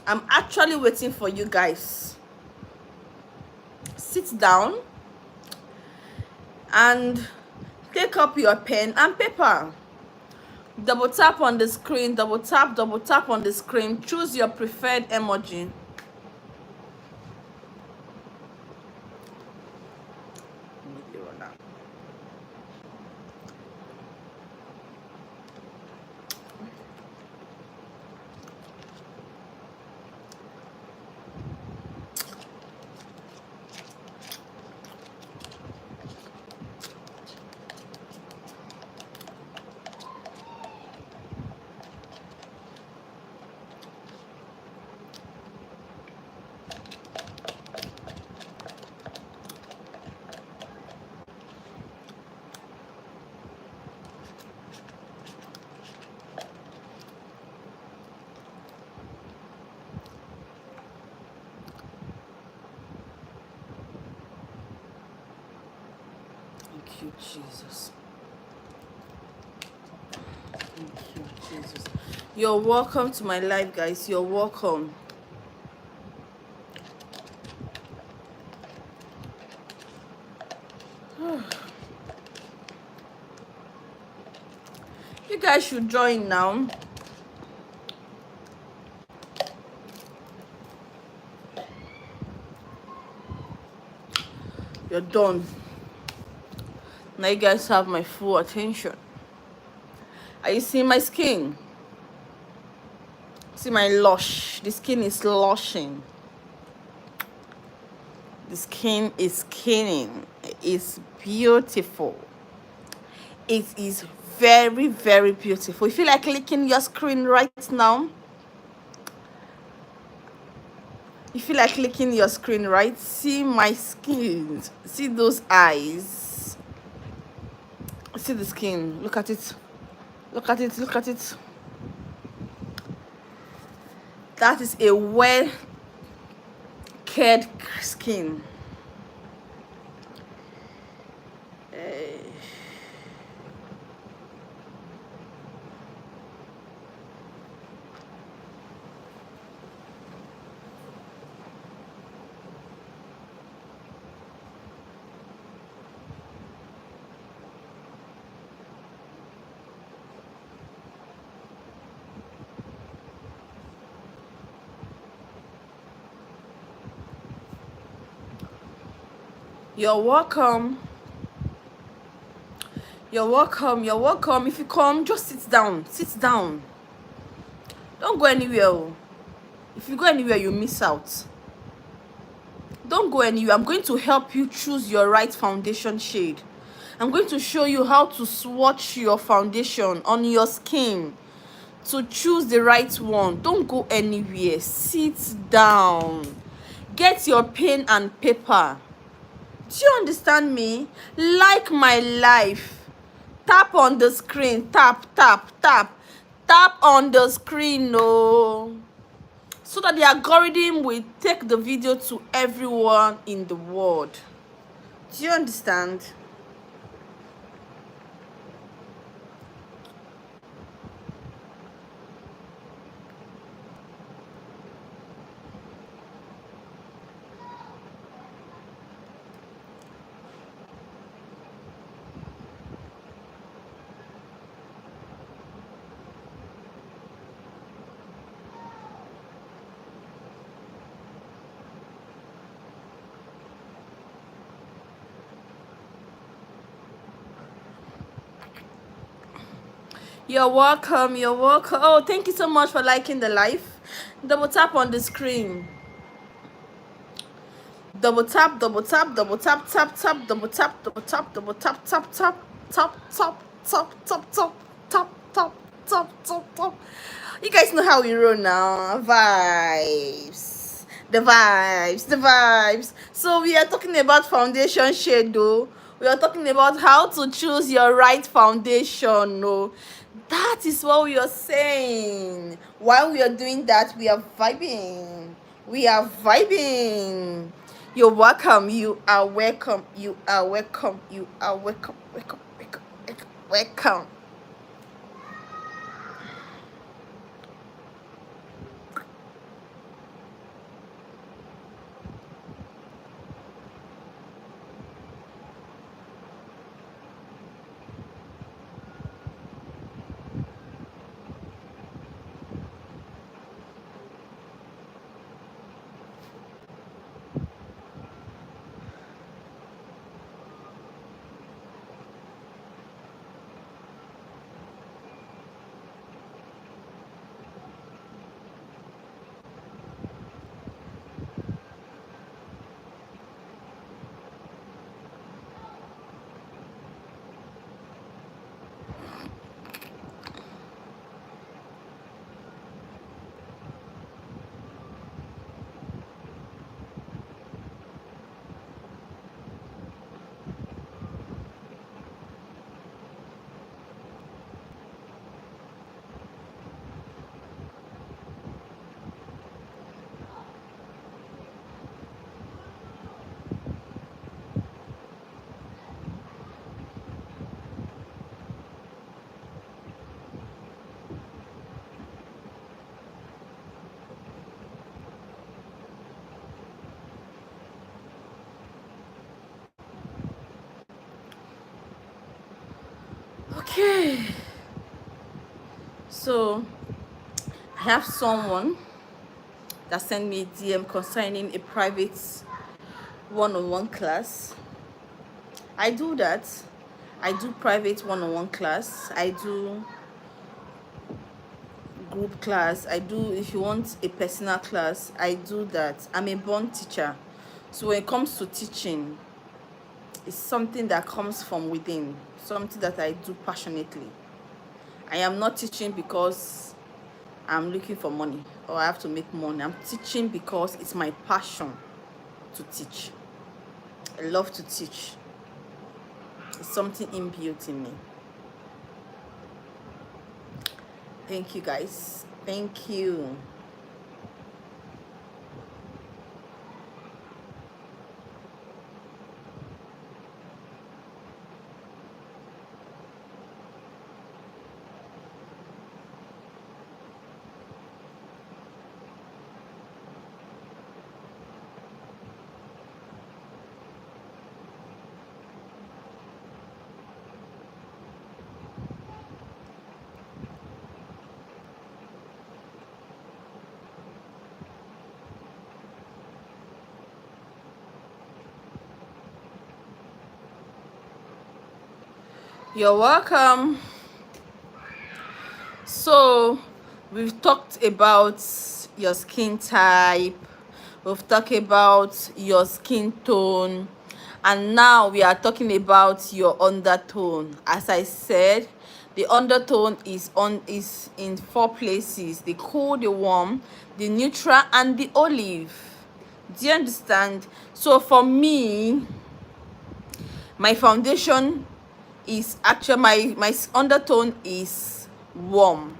S1: I'm actually waiting for you guys. Sit down and take up your pen and paper. Double tap on the screen, double tap on the screen. Choose your preferred emoji. Thank you, Jesus. Thank you, Jesus. You're welcome to my live, guys. You're welcome. You guys should join now. You're done. Now you guys have my full attention. Are you seeing my skin? See my lush. The skin is lushing. The skin is skinning. It's beautiful. It is very, very beautiful. You feel like clicking your screen right now? You feel like clicking your screen, right? See my skin. See those eyes. See the skin. Look at it. Look at it. Look at it. That is a well cared skin. You're welcome. You're welcome. You're welcome. If you come, just sit down. Sit down. Don't go anywhere. Oh. If you go anywhere, you miss out. Don't go anywhere. I'm going to help you choose your right foundation shade. I'm going to show you how to swatch your foundation on your skin to choose the right one. Don't go anywhere. Sit down. Get your pen and paper. Do you understand me? Like my life. Tap on the screen. Tap, tap, tap. Tap on the screen, no. So that the algorithm will take the video to everyone in the world. Do you understand? You're welcome. You're welcome. Oh, thank you so much for liking the live. Double tap on the screen. Double tap, double tap, double tap, tap, tap, double tap, double tap, double tap, tap, tap, tap, tap, tap, tap, tap, tap, tap, tap, tap, tap. You guys know how we roll now. Vibes. The vibes, the vibes. So we are talking about foundation shade though. We are talking about how to choose your right foundation. No, that is what we are saying. While we are doing that, we are vibing. We are vibing. You're welcome. You are welcome. You are welcome. You are welcome. Welcome. Welcome. Welcome. Welcome. Okay, so I have someone that sent me a DM concerning a private one-on-one class. I do that. I do private one-on-one class. I do group class. I do, if you want a personal class, I do that. I'm a born teacher. So when it comes to teaching, it's something that comes from within, something that I do passionately. I am not teaching because I'm looking for money or I have to make money. I'm teaching because it's my passion to teach. I love to teach. It's something inbuilt in me. Thank you guys. Thank you. You're welcome. So we've talked about your skin type, we've talked about your skin tone, and now we are talking about your undertone. As I said, the undertone is in 4 places: the cool, the warm, the neutral, and the olive. Do you understand? So for me, my foundation is actually my undertone is warm.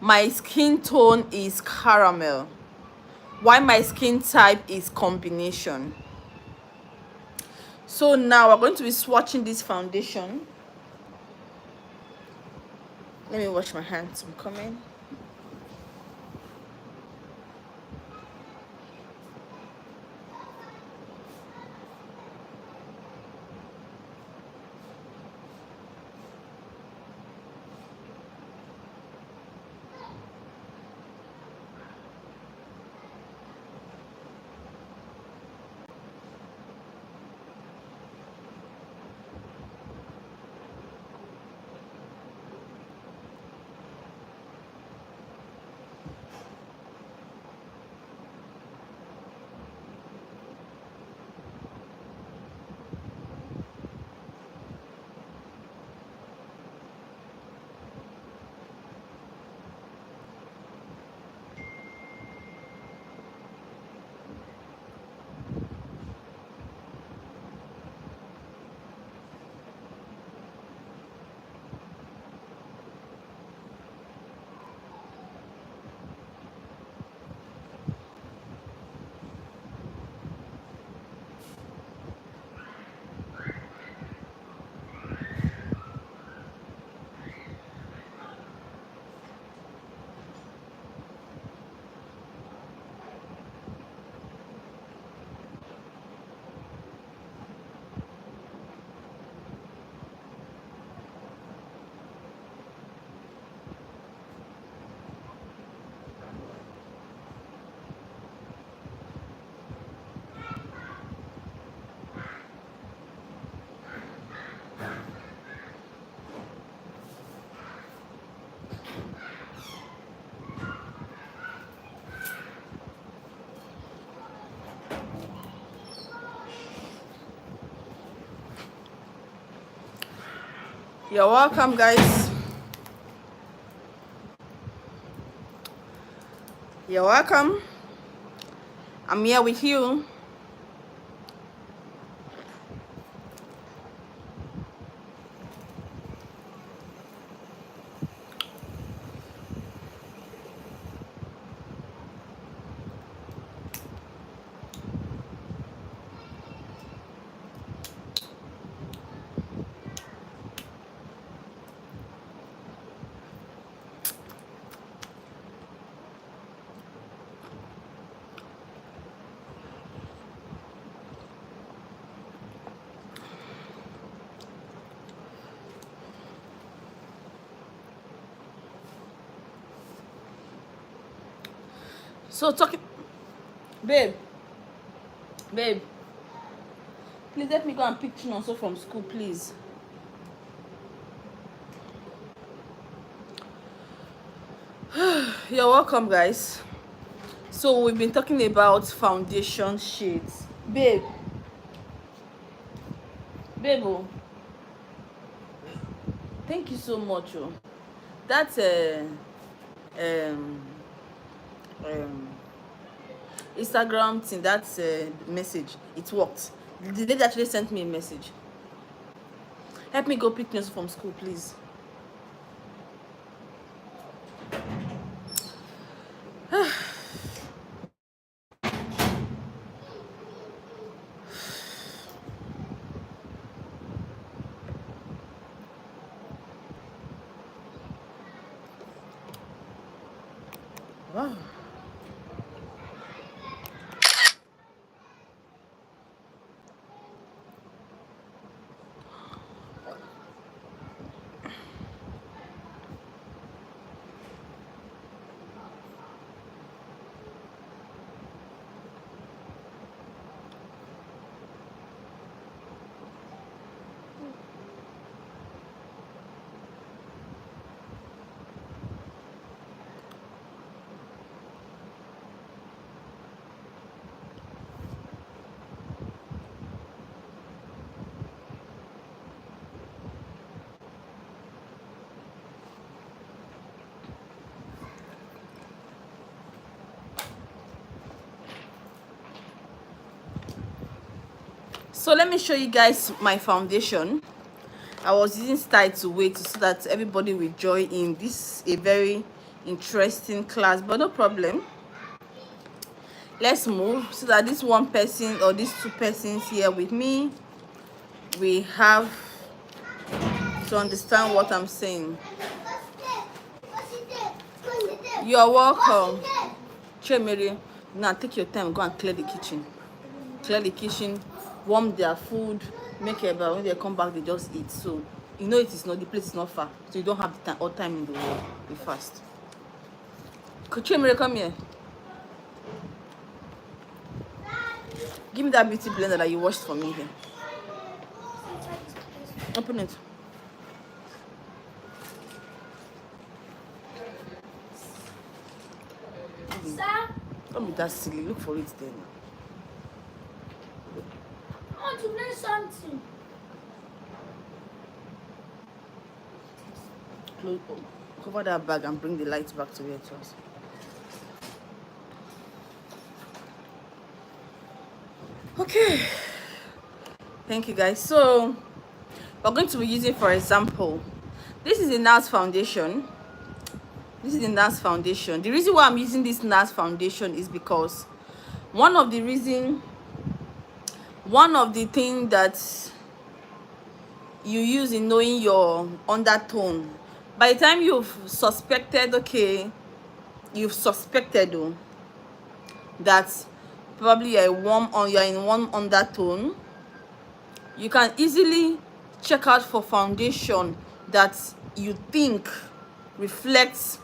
S1: My skin tone is caramel, while my skin type is combination. So now we're going to be swatching this foundation. Let me wash my hands. I'm coming. You're welcome, guys. You're welcome. I'm here with you. So talking, babe, babe, Please let me go and pick Chinonso from school, please. You're welcome, guys. So we've been talking about foundation shades. Babe. Oh, thank you so much. Oh. That's um, Instagram thing, that's message. It worked. The lady actually sent me a message. Help me go pick Chinonso from school, please. Wow. So let me show you guys my foundation. I was using style to wait so that everybody will join in. This is a very interesting class, but no problem. Let's move so that this one person or these two persons here with me, we have to understand what I'm saying. You're welcome. Chemere, now take your time, go and clear the kitchen. Clear the kitchen, warm their food, make it, but when they come back, they just eat. So, you know, it is not, the place is not far. So you don't have the time, all time in the world. Be fast. Chemere, come here. Give me that beauty blender that you washed for me here. Open it. Don't be that silly. Look for it then.
S2: I want to learn something.
S1: Close, cover that bag and bring the lights back to where it was. Okay. Thank you, guys. So we're going to be using, for example, this is a NARS foundation. This is the NARS foundation. The reason why I'm using this NARS foundation is because one of the things that you use in knowing your undertone, by the time you've suspected that probably you're in one undertone, you can easily check out for foundation that you think reflects,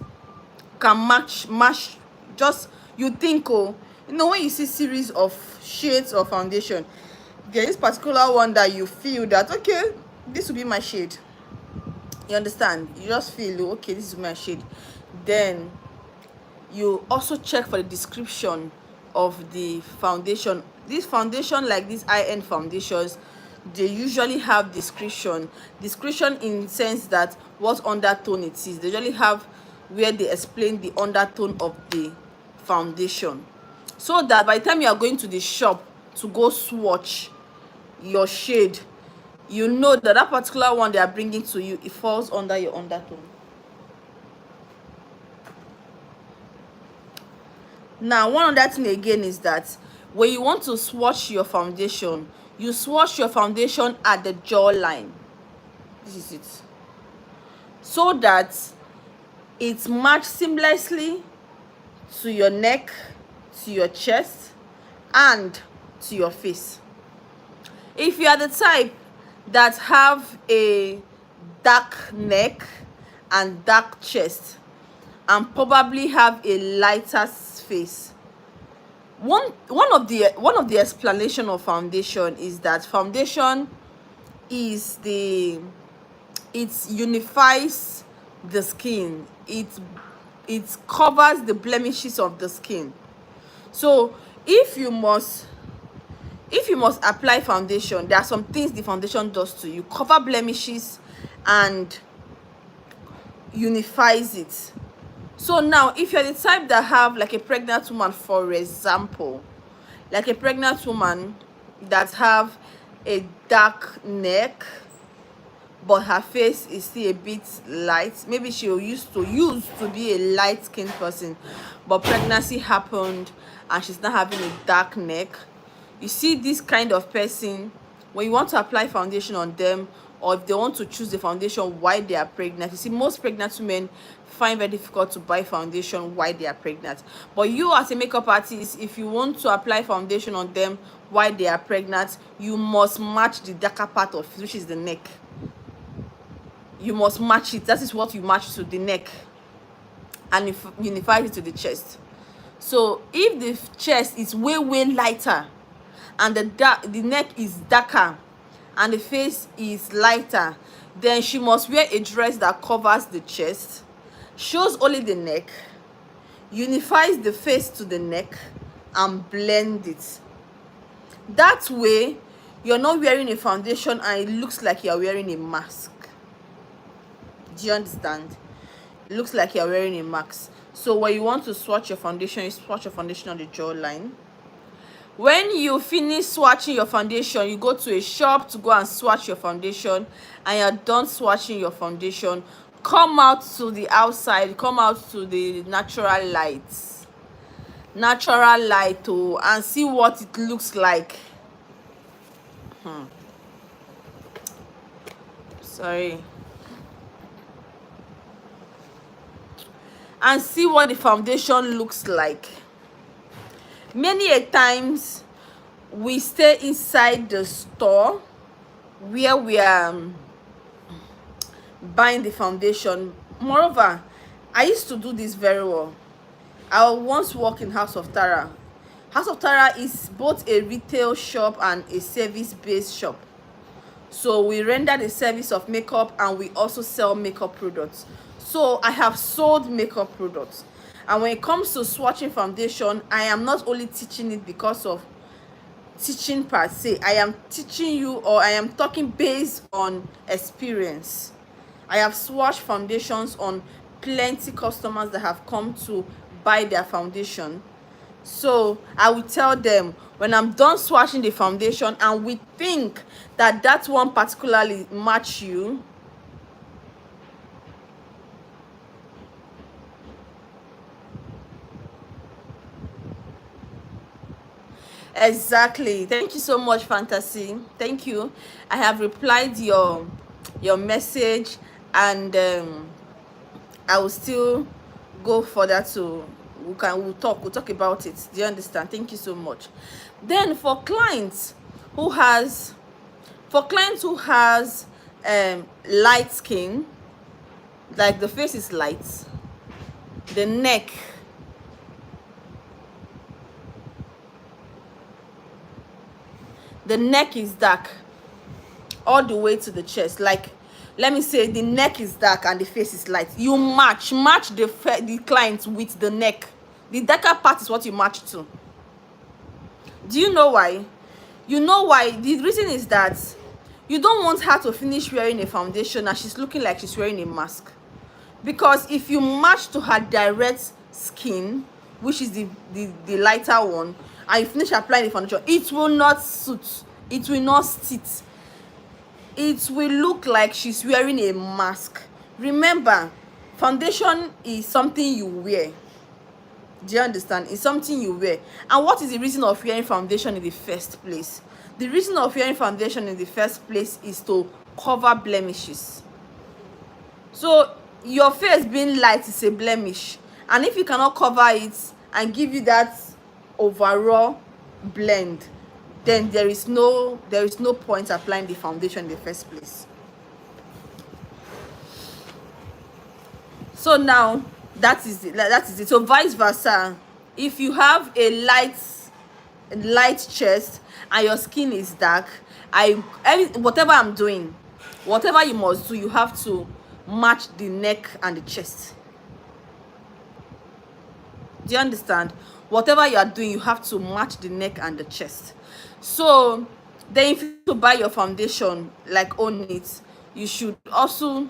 S1: can match just you think. Oh, you know, when you see series of shades of foundation, there is particular one that you feel that, okay, this will be my shade. You understand? You just feel, okay, this is my shade. Then you also check for the description of the foundation. This foundation, like these high-end foundations, they usually have description in the sense that what undertone it is. They usually have where they explain the undertone of the foundation, so that by the time you are going to the shop to go swatch your shade, you know that that particular one they are bringing to you, it falls under your undertone. Now, one other thing again is that when you want to swatch your foundation, you swatch your foundation at the jawline. This is it. So that it matches seamlessly to your neck, to your chest, and to your face. If you are the type that have a dark neck and dark chest and probably have a lighter face, one of the explanation of foundation is that foundation is it unifies the skin. It covers the blemishes of the skin. So if you must apply foundation, there are some things the foundation does to you: cover blemishes and unifies it. So now, if you're the type that have like a pregnant woman, for example, like a pregnant woman that have a dark neck but her face is still a bit light, maybe she used to be a light skinned person, but pregnancy happened and she's not having a dark neck. You see, this kind of person, when you want to apply foundation on them, or if they want to choose the foundation while they are pregnant, you see, most pregnant women find very difficult to buy foundation while they are pregnant. But you, as a makeup artist, if you want to apply foundation on them while they are pregnant, you must match the darker part of it, which is the neck. You must match it. That is what you match to the neck, and if unify it to the chest. So if the chest is way lighter and the neck is darker and the face is lighter, then she must wear a dress that covers the chest, shows only the neck, unifies the face to the neck, and blend it. That way you're not wearing a foundation and it looks like you're wearing a mask. Do you understand? It looks like you're wearing a mask. So when you want to swatch your foundation, you swatch your foundation on the jawline. When you finish swatching your foundation, you go to a shop to go and swatch your foundation, and you're done swatching your foundation, come out to the outside, come out to the natural light, and see what it looks like. Sorry. And see what the foundation looks like. Many a times we stay inside the store where we are buying the foundation. Moreover, I used to do this very well. I once worked in House of Tara. House of Tara is both a retail shop and a service-based shop. So we render the service of makeup and we also sell makeup products. So I have sold makeup products. And when it comes to swatching foundation, I am not only teaching it because of teaching per se. I am teaching you, or I am talking based on experience. I have swatched foundations on plenty customers that have come to buy their foundation. So I will tell them, when I'm done swatching the foundation and we think that that one particularly match you, exactly. Thank you so much, Fantasy. Thank you. I have replied your message, and I will still go further to we'll talk about it. Do you understand? Thank you so much. Then for clients who has light skin, like the face is light, the neck is dark all the way to the chest. Like, let me say the neck is dark and the face is light. You match the client with the neck. The darker part is what you match to. Do you know why? You know why? The reason is that you don't want her to finish wearing a foundation and she's looking like she's wearing a mask. Because if you match to her direct skin, which is the lighter one, and you finish applying the foundation, it will not suit. It will not sit. It will look like she's wearing a mask. Remember, foundation is something you wear. Do you understand? It's something you wear. And what is the reason of wearing foundation in the first place? The reason of wearing foundation in the first place is to cover blemishes. So your face being light is a blemish, and if you cannot cover it and give you that overall blend, then there is no point applying the foundation in the first place. So now that is it. So vice versa, if you have a light light chest and your skin is dark, whatever I'm doing, whatever you must do, you have to match the neck and the chest. Do you understand? Whatever you are doing, you have to match the neck and the chest. So then if you buy your foundation, like own it, you should also,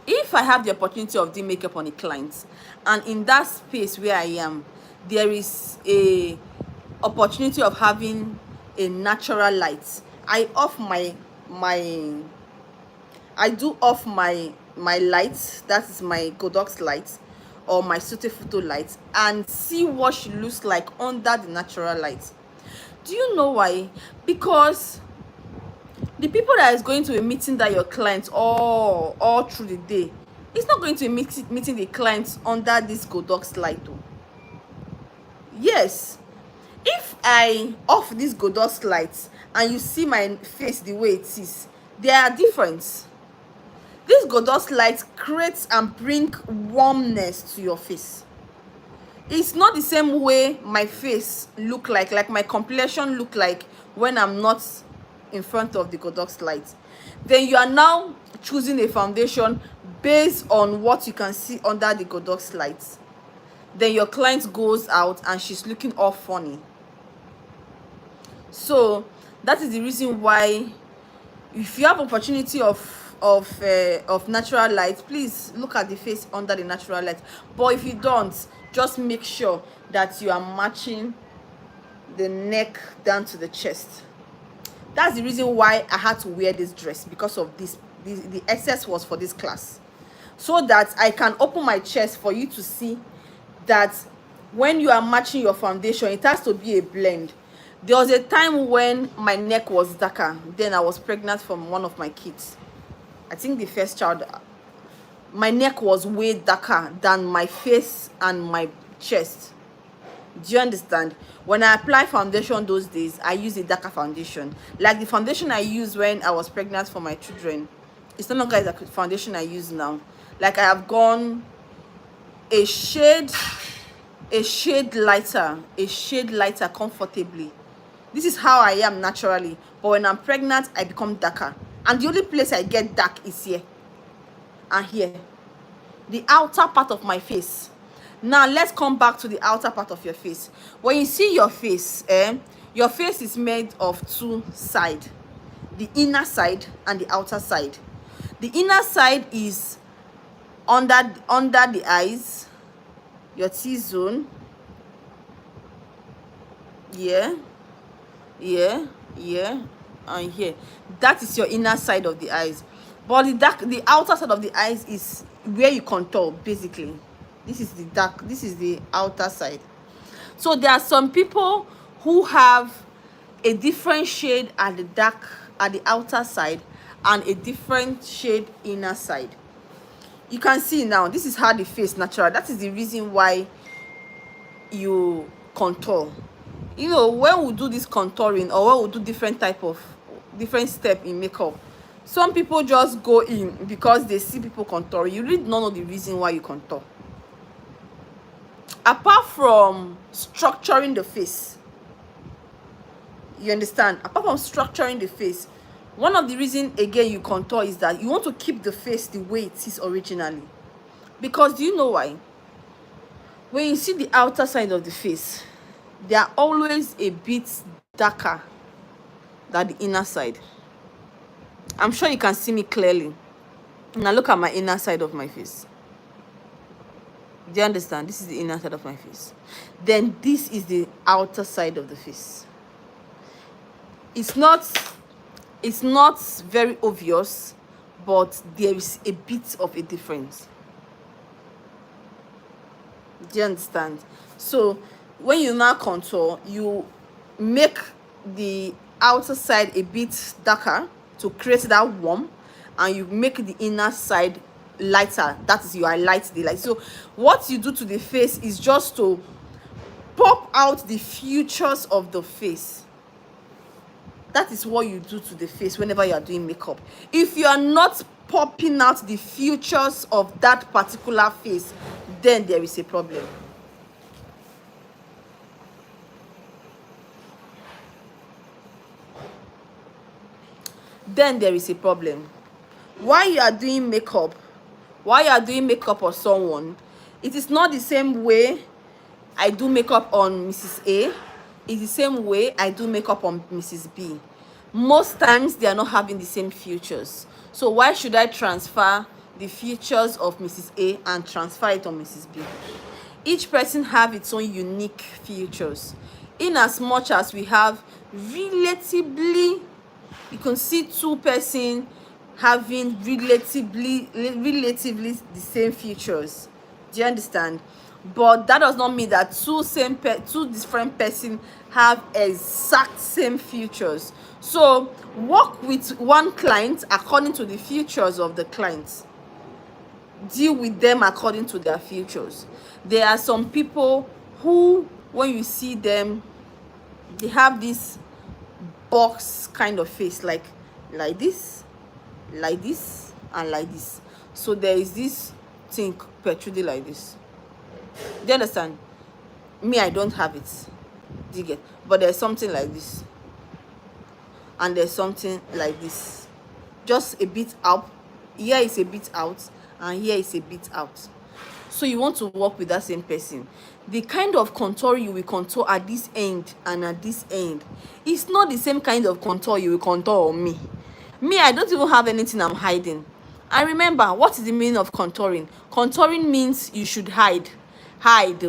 S1: if I have the opportunity of doing makeup on a client, and in that space where I am, there is a opportunity of having a natural light, I do off my light, that is my Godox light or my Sote Photo light, and see what she looks like under the natural light. Do you know why? Because the people that is going to be meeting that your clients all through the day, it's not going to be meeting the clients under this Godox light though. Yes, if I off this Godox light and you see my face the way it is, there are difference. This Godox light creates and bring warmness to your face. It's not the same way my face look like my complexion look like when I'm not in front of the Godox light. Then you are now choosing a foundation based on what you can see under the Godox light. Then your client goes out and she's looking all funny. So that is the reason why, if you have opportunity of natural light, please look at the face under the natural light. But if you don't, just make sure that you are matching the neck down to the chest. That's the reason why I had to wear this dress, because of this. The excess was for this class, so that I can open my chest for you to see that when you are matching your foundation, it has to be a blend. There was a time when my neck was darker. Then I was pregnant from one of my kids. I think the first child. My neck was way darker than my face and my chest. Do you understand? When I apply foundation those days, I use a darker foundation. Like the foundation I used when I was pregnant for my children, it's no longer the foundation I use now. Like I have gone a shade lighter comfortably. This is how I am naturally. But when I'm pregnant, I become darker. And the only place I get dark is here and here, the outer part of my face. Now let's come back to the outer part of your face. When you see your face, your face is made of two sides, the inner side and the outer side. The inner side is under the eyes, your T-zone, and here. That is your inner side of the eyes. But the outer side of the eyes is where you contour, basically. This is the outer side. So there are some people who have a different shade at the outer side and a different shade inner side. You can see now, this is how the face natural. That is the reason why you contour. You know, when we do this contouring, or when we do different step in makeup, some people just go in because they see people contour. You really don't know the reason why you contour. Apart from structuring the face, you understand? Apart from structuring the face, one of the reasons again you contour is that you want to keep the face the way it is originally. Because do you know why? When you see the outer side of the face, they are always a bit darker than the inner side. I'm sure you can see me clearly. Now look at my inner side of my face. Do you understand? This is the inner side of my face. Then this is the outer side of the face. It's not very obvious, but there is a bit of a difference. Do you understand? So when you now contour, you make the outer side a bit darker to create that warmth, and you make the inner side lighter. That is, you highlight the light. So what you do to the face is just to pop out the features of the face. That is what you do to the face whenever you are doing makeup. If you are not popping out the features of that particular face, then there is a problem. then there is a problem. Why you are doing makeup, why you are doing makeup on someone, it is not the same way I do makeup on Mrs. A. It's the same way I do makeup on Mrs. B. Most times they are not having the same features. So why should I transfer the features of Mrs. A and transfer it on Mrs. B? Each person have its own unique features. In as much as we have relatively, you can see two person having relatively the same features. Do you understand? But that does not mean that two different person have exact same features. So work with one client according to the features of the client. Deal with them according to their features. There are some people who, when you see them, they have this box kind of face, like this, and like this. So there is this thing protruding like this. Do you understand? Me, I don't have it. Do you get? But there's something like this, and there's something like this, just a bit out. Here is a bit out, and here is a bit out. So you want to work with that same person. The kind of contour you will contour at this end and at this end, it's not the same kind of contour you will contour on me. Me, I don't even have anything I'm hiding. And remember, what is the meaning of contouring? Contouring means you should hide. Hide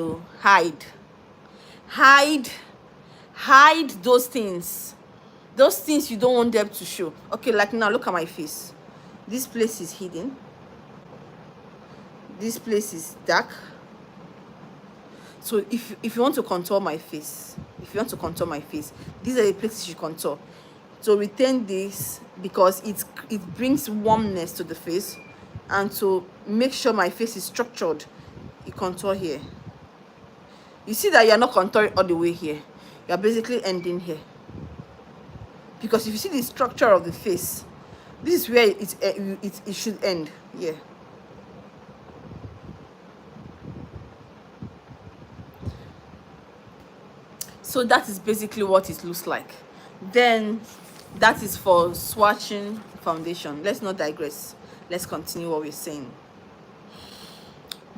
S1: those things. Those things you don't want them to show. Okay, like now, look at my face. This place is hidden. This place is dark. So if you want to contour my face, these are the places you contour. To retain this, because it brings warmness to the face, and to make sure my face is structured, you contour here. You see that you are not contouring all the way here. You are basically ending here. Because if you see the structure of the face, this is where it should end. Yeah. So that is basically what it looks like. Then that is for swatching foundation. Let's not digress. Let's continue what we're saying.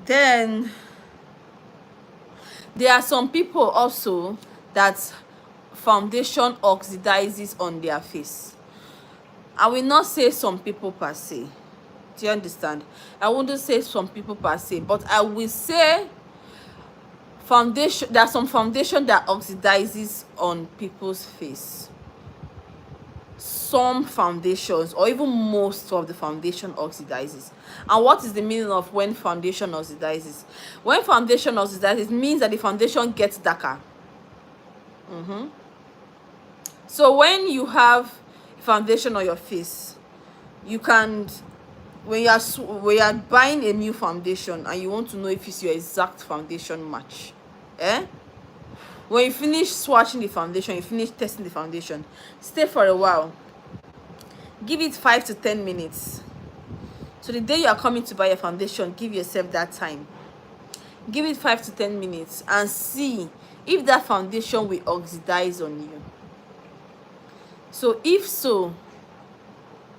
S1: Then there are some people also that foundation oxidizes on their face. I will not say some people per se. Do you understand? I wouldn't say some people per se, but I will say foundation. There are some foundation that oxidizes on people's face. Some foundations, or even most of the foundation, oxidizes. And what is the meaning of when foundation oxidizes? When foundation oxidizes, it means that the foundation gets darker. So when you have foundation on your face, you can, when you are buying a new foundation and you want to know if it's your exact foundation match, when you finish swatching the foundation, you finish testing the foundation, stay for a while, give it 5 to 10 minutes. So the day you are coming to buy a foundation, give yourself that time. Give it 5 to 10 minutes and see if that foundation will oxidize on you. So if so,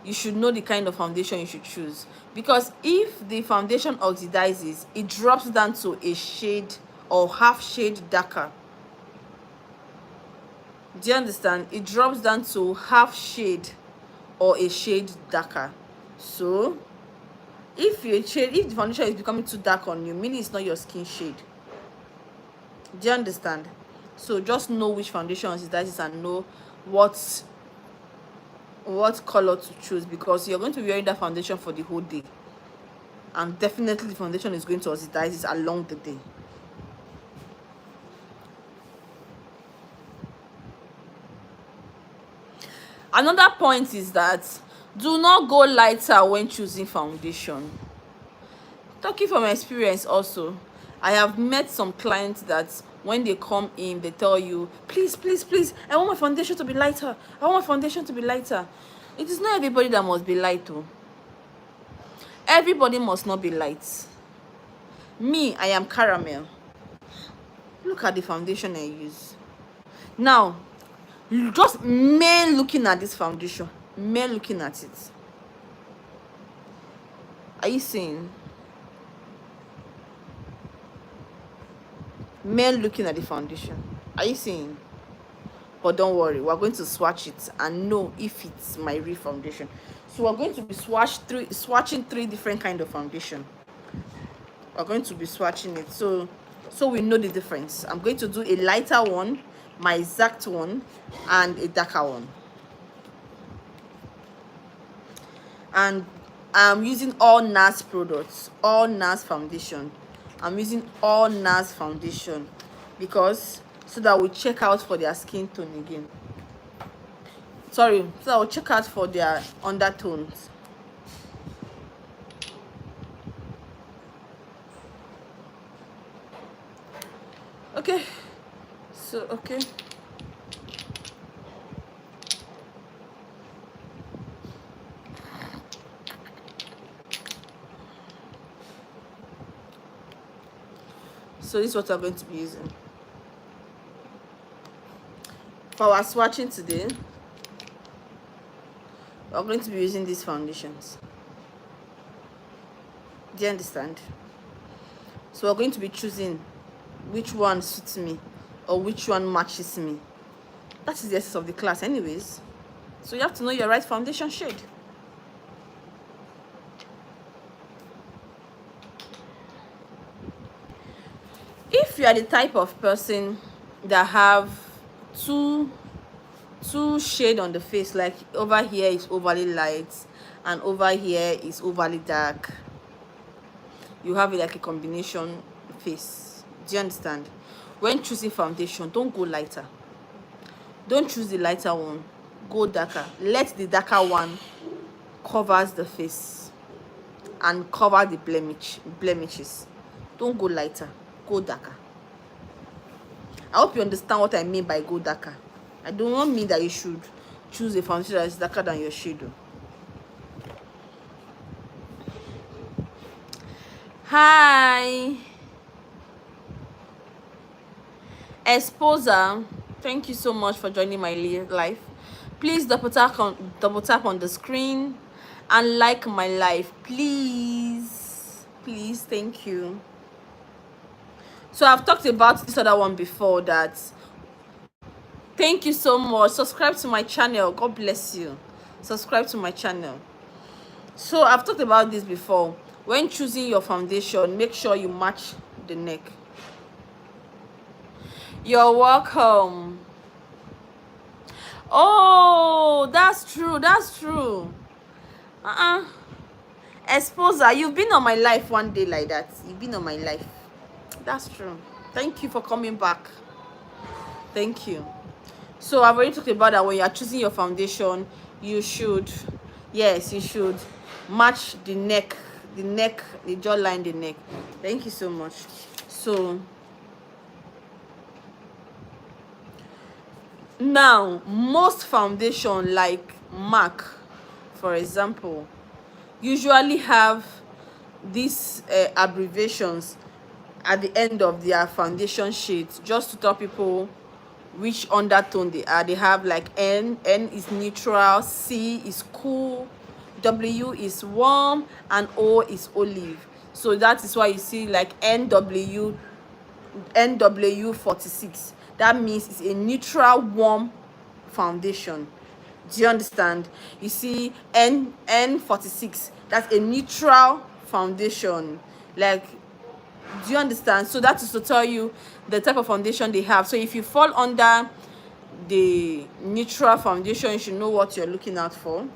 S1: you should know the kind of foundation you should choose. Because if the foundation oxidizes, it drops down to a shade or half shade darker. Do you understand? It drops down to half shade or a shade darker. So if the foundation is becoming too dark on you, meaning it's not your skin shade. Do you understand? So just know which foundation oxidizes and know what color to choose, because you're going to be wearing that foundation for the whole day, and definitely the foundation is going to oxidize along the day. Another point is that do not go lighter when choosing foundation. Talking from experience also, I have met some clients that when they come in, they tell you, please, I want my foundation to be lighter. I want my foundation to be lighter. It is not everybody that must be light, though. Everybody must not be light. Me, I am caramel. Look at the foundation I use. Now, just looking at this foundation, male looking at it. Are you seeing? Male looking at the foundation. Are you seeing? But don't worry, we're going to swatch it and know if it's my real foundation. So we're going to be swatching three different kind of foundation. We're going to be swatching it so we know the difference. I'm going to do a lighter one, my exact one, and a darker one. And I'm using all NARS products, all NARS foundation. I'm using all NARS foundation because so that we check out for their skin tone again. Sorry, so that we'll check out for their undertones. Okay, so okay. So this is what I'm going to be using for our swatching today. We're going to be using these foundations. Do you understand? So we're going to be choosing which one suits me or which one matches me. That is the essence of the class anyways. So you have to know your right foundation shade. If you are the type of person that have two shade on the face, like over here is overly light and over here is overly dark, you have like a combination face. Do you understand? When choosing foundation, don't go lighter. Don't choose the lighter one, go darker. Let the darker one covers the face and cover the blemishes. Don't go lighter, go darker. I hope you understand what I mean by go darker. I do not mean that you should choose a foundation that is darker than your shade. Hi, Exposer, thank you so much for joining my live. Please double tap on the screen and like my live, please. Thank you. So I've talked about this other one before. That thank you so much. Subscribe to my channel. God bless you. Subscribe to my channel. So I've talked about this before. When choosing your foundation, make sure you match the neck. You're welcome. Oh, that's true. Exposer, you've been on my life one day like that. You've been on my life. That's true. Thank you for coming back. Thank you. So I've already talked about that. When you are choosing your foundation, you should match the neck, the jawline, the neck. Thank you so much. So now, most foundation like MAC, for example, usually have these abbreviations at the end of their foundation shades, just to tell people which undertone they are. They have like N is neutral, C is cool, W is warm, and O is olive. So that is why you see like NW 46. That means it's a neutral warm foundation. Do you understand? You see N 46, that's a neutral foundation. Like, do you understand? So that is to tell you the type of foundation they have. So if you fall under the neutral foundation, you should know what you're looking out for.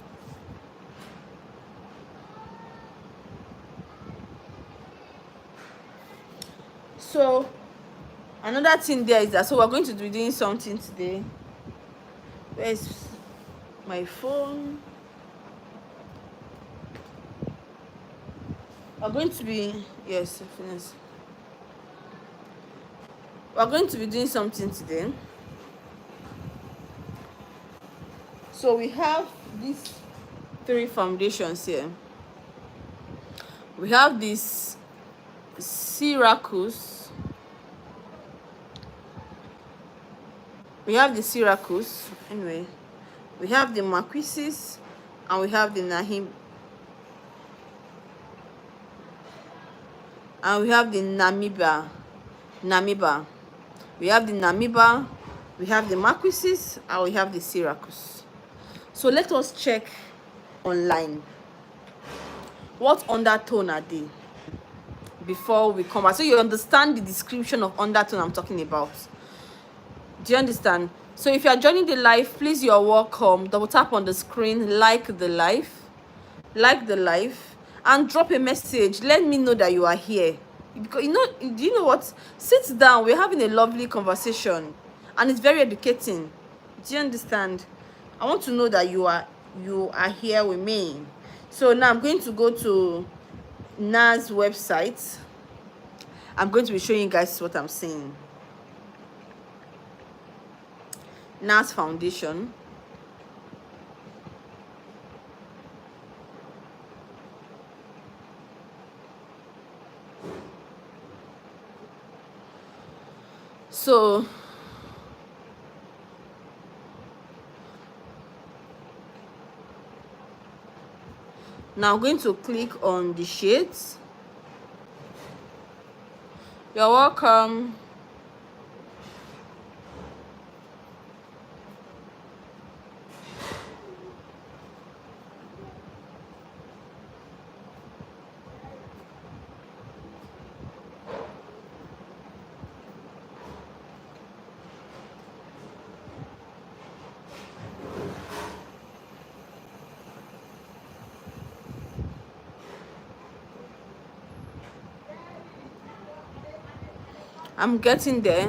S1: So another thing there is that, so we're going to be doing something today. Where's my phone? We're going to be, yes, finish. We're going to be doing something today. So we have these three foundations here. We have this Syracuse. We have the Syracuse. Anyway, we have the Marquises, and we have the Namiba. And we have the Namiba. We have the Namiba, we have the Marquises, and we have the Syracuse. So let us check online. What undertone are they? Before we come back, so you understand the description of undertone I'm talking about. Do you understand? So if you are joining the live, please, you're welcome. Double tap on the screen, like the live, and drop a message. Let me know that you are here. Because do you know what? Sit down. We're having a lovely conversation, and it's very educating. Do you understand? I want to know that you are here with me. So now I'm going to go to NARS website. I'm going to be showing you guys what I'm saying. NARS Foundation. So now I'm going to click on the shades. You're welcome. I'm getting there.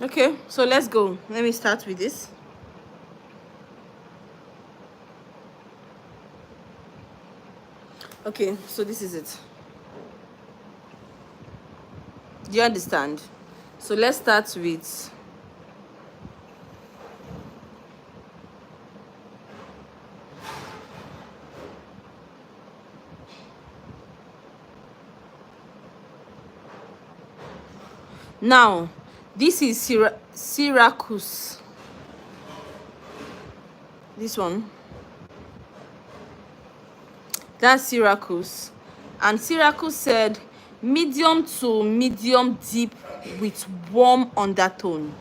S1: Okay, so let's go. Let me start with this. Okay, so this is it. Do you understand? So let's start with now. This is Syracuse. This one. That's Syracuse. And Syracuse said medium to medium deep with warm undertone.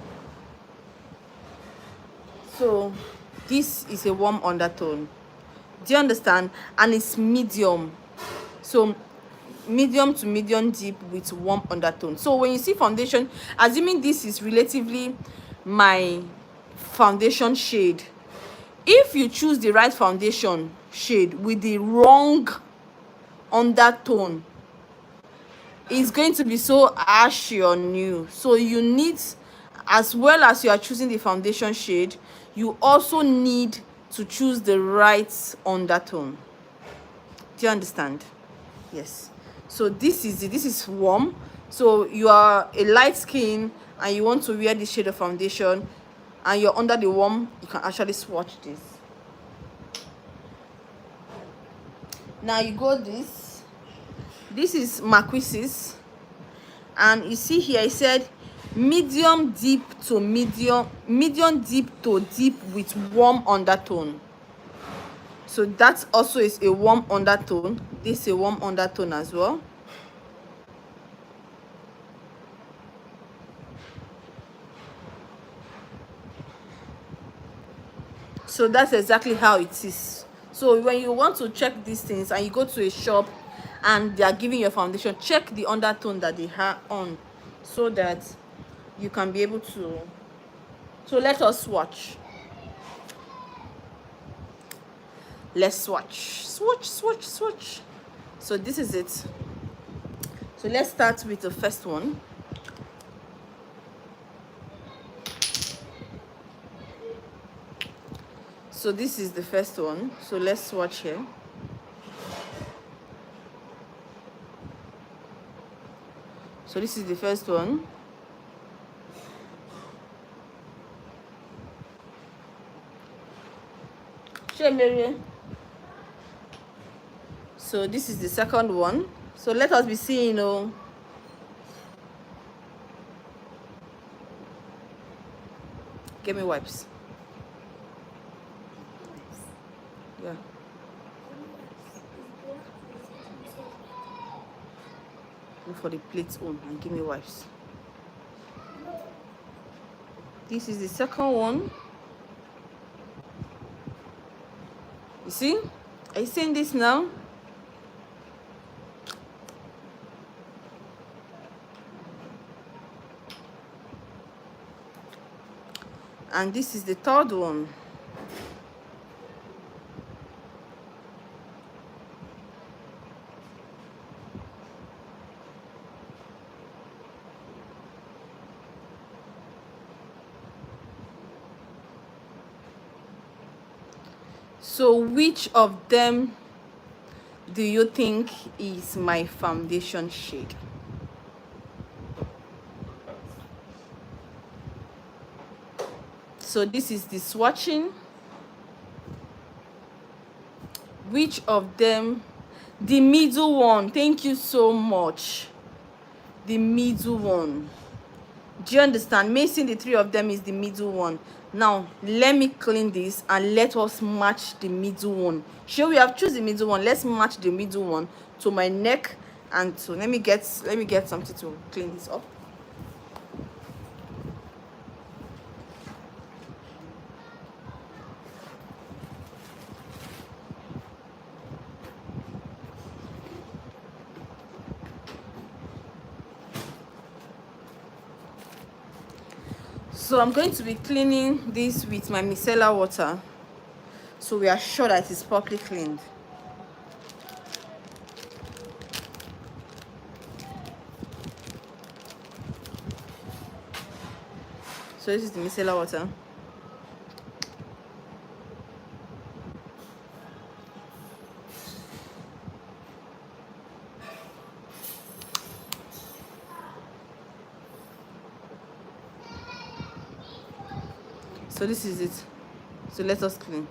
S1: So this is a warm undertone. Do you understand? And it's medium. So medium to medium deep with warm undertone. So when you see foundation, assuming this is relatively my foundation shade, if you choose the right foundation shade with the wrong undertone, it's going to be so ashy on you. So you need, as well as you are choosing the foundation shade, you also need to choose the right undertone. Do you understand? Yes. So this is it. This is warm. So you are a light skin and you want to wear this shade of foundation and you're under the warm, you can actually swatch this. Now you go this. This is Marquises. And you see here, I said medium deep to medium deep to deep with warm undertone. So that also is a warm undertone. This is a warm undertone as well. So that's exactly how it is. So when you want to check these things and you go to a shop and they are giving you a foundation, check the undertone that they have on so that you can be able to. So let us swatch. Let's swatch. Swatch. So this is it. So let's start with the first one. So this is the first one. So let's swatch here. So this is the first one. So this is the second one. So let us be seeing, give me wipes. Yeah. Look for the plates on and give me wipes. This is the second one. You see? Are you seeing this now? And this is the third one. So which of them do you think is my foundation shade? So this is the swatching. Which of them? The middle one. Thank you so much. The middle one. Do you understand? Mixing the three of them is the middle one. Now let me clean this and let us match the middle one. Sure, we have chosen the middle one. Let's match the middle one to my neck. And so let me get something to clean this up. So I'm going to be cleaning this with my micellar water, so we are sure that it's properly cleaned. So this is the micellar water. So this is it. So let us clean.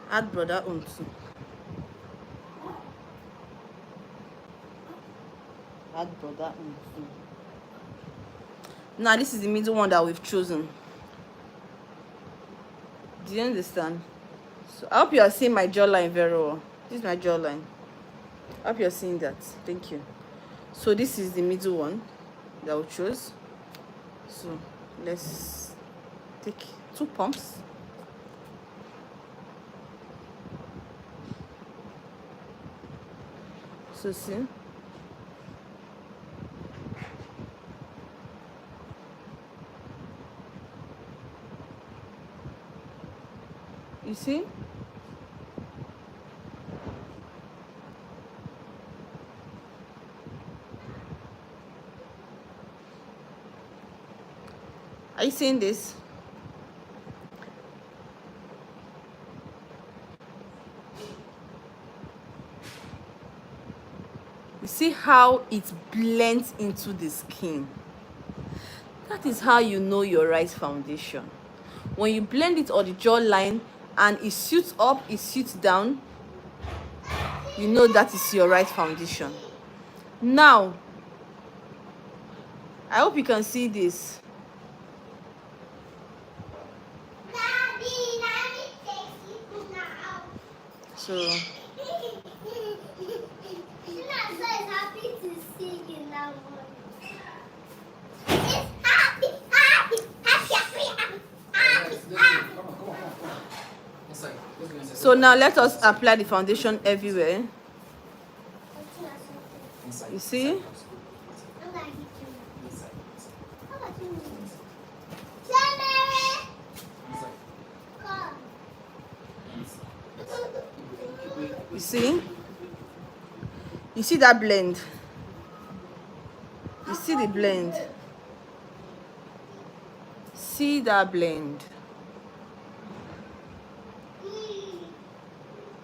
S1: Add brother on too. Add brother on too. Now this is the middle one that we've chosen. Do you understand? So I hope you are seeing my jawline very well. This is my jawline. I hope you are seeing that. Thank you. So this is the middle one that we chose. So let's take 2 pumps. So see. You see? Are you seeing this? You see how it blends into the skin? That is how you know your right foundation. When you blend it on the jawline and it suits up, it suits down, you know that is your right foundation. Now, I hope you can see this. So so now let us apply the foundation everywhere. You see?
S2: I'm gonna hit you. How about you? January! Come.
S1: You see? You see that blend? You see the blend? See that blend?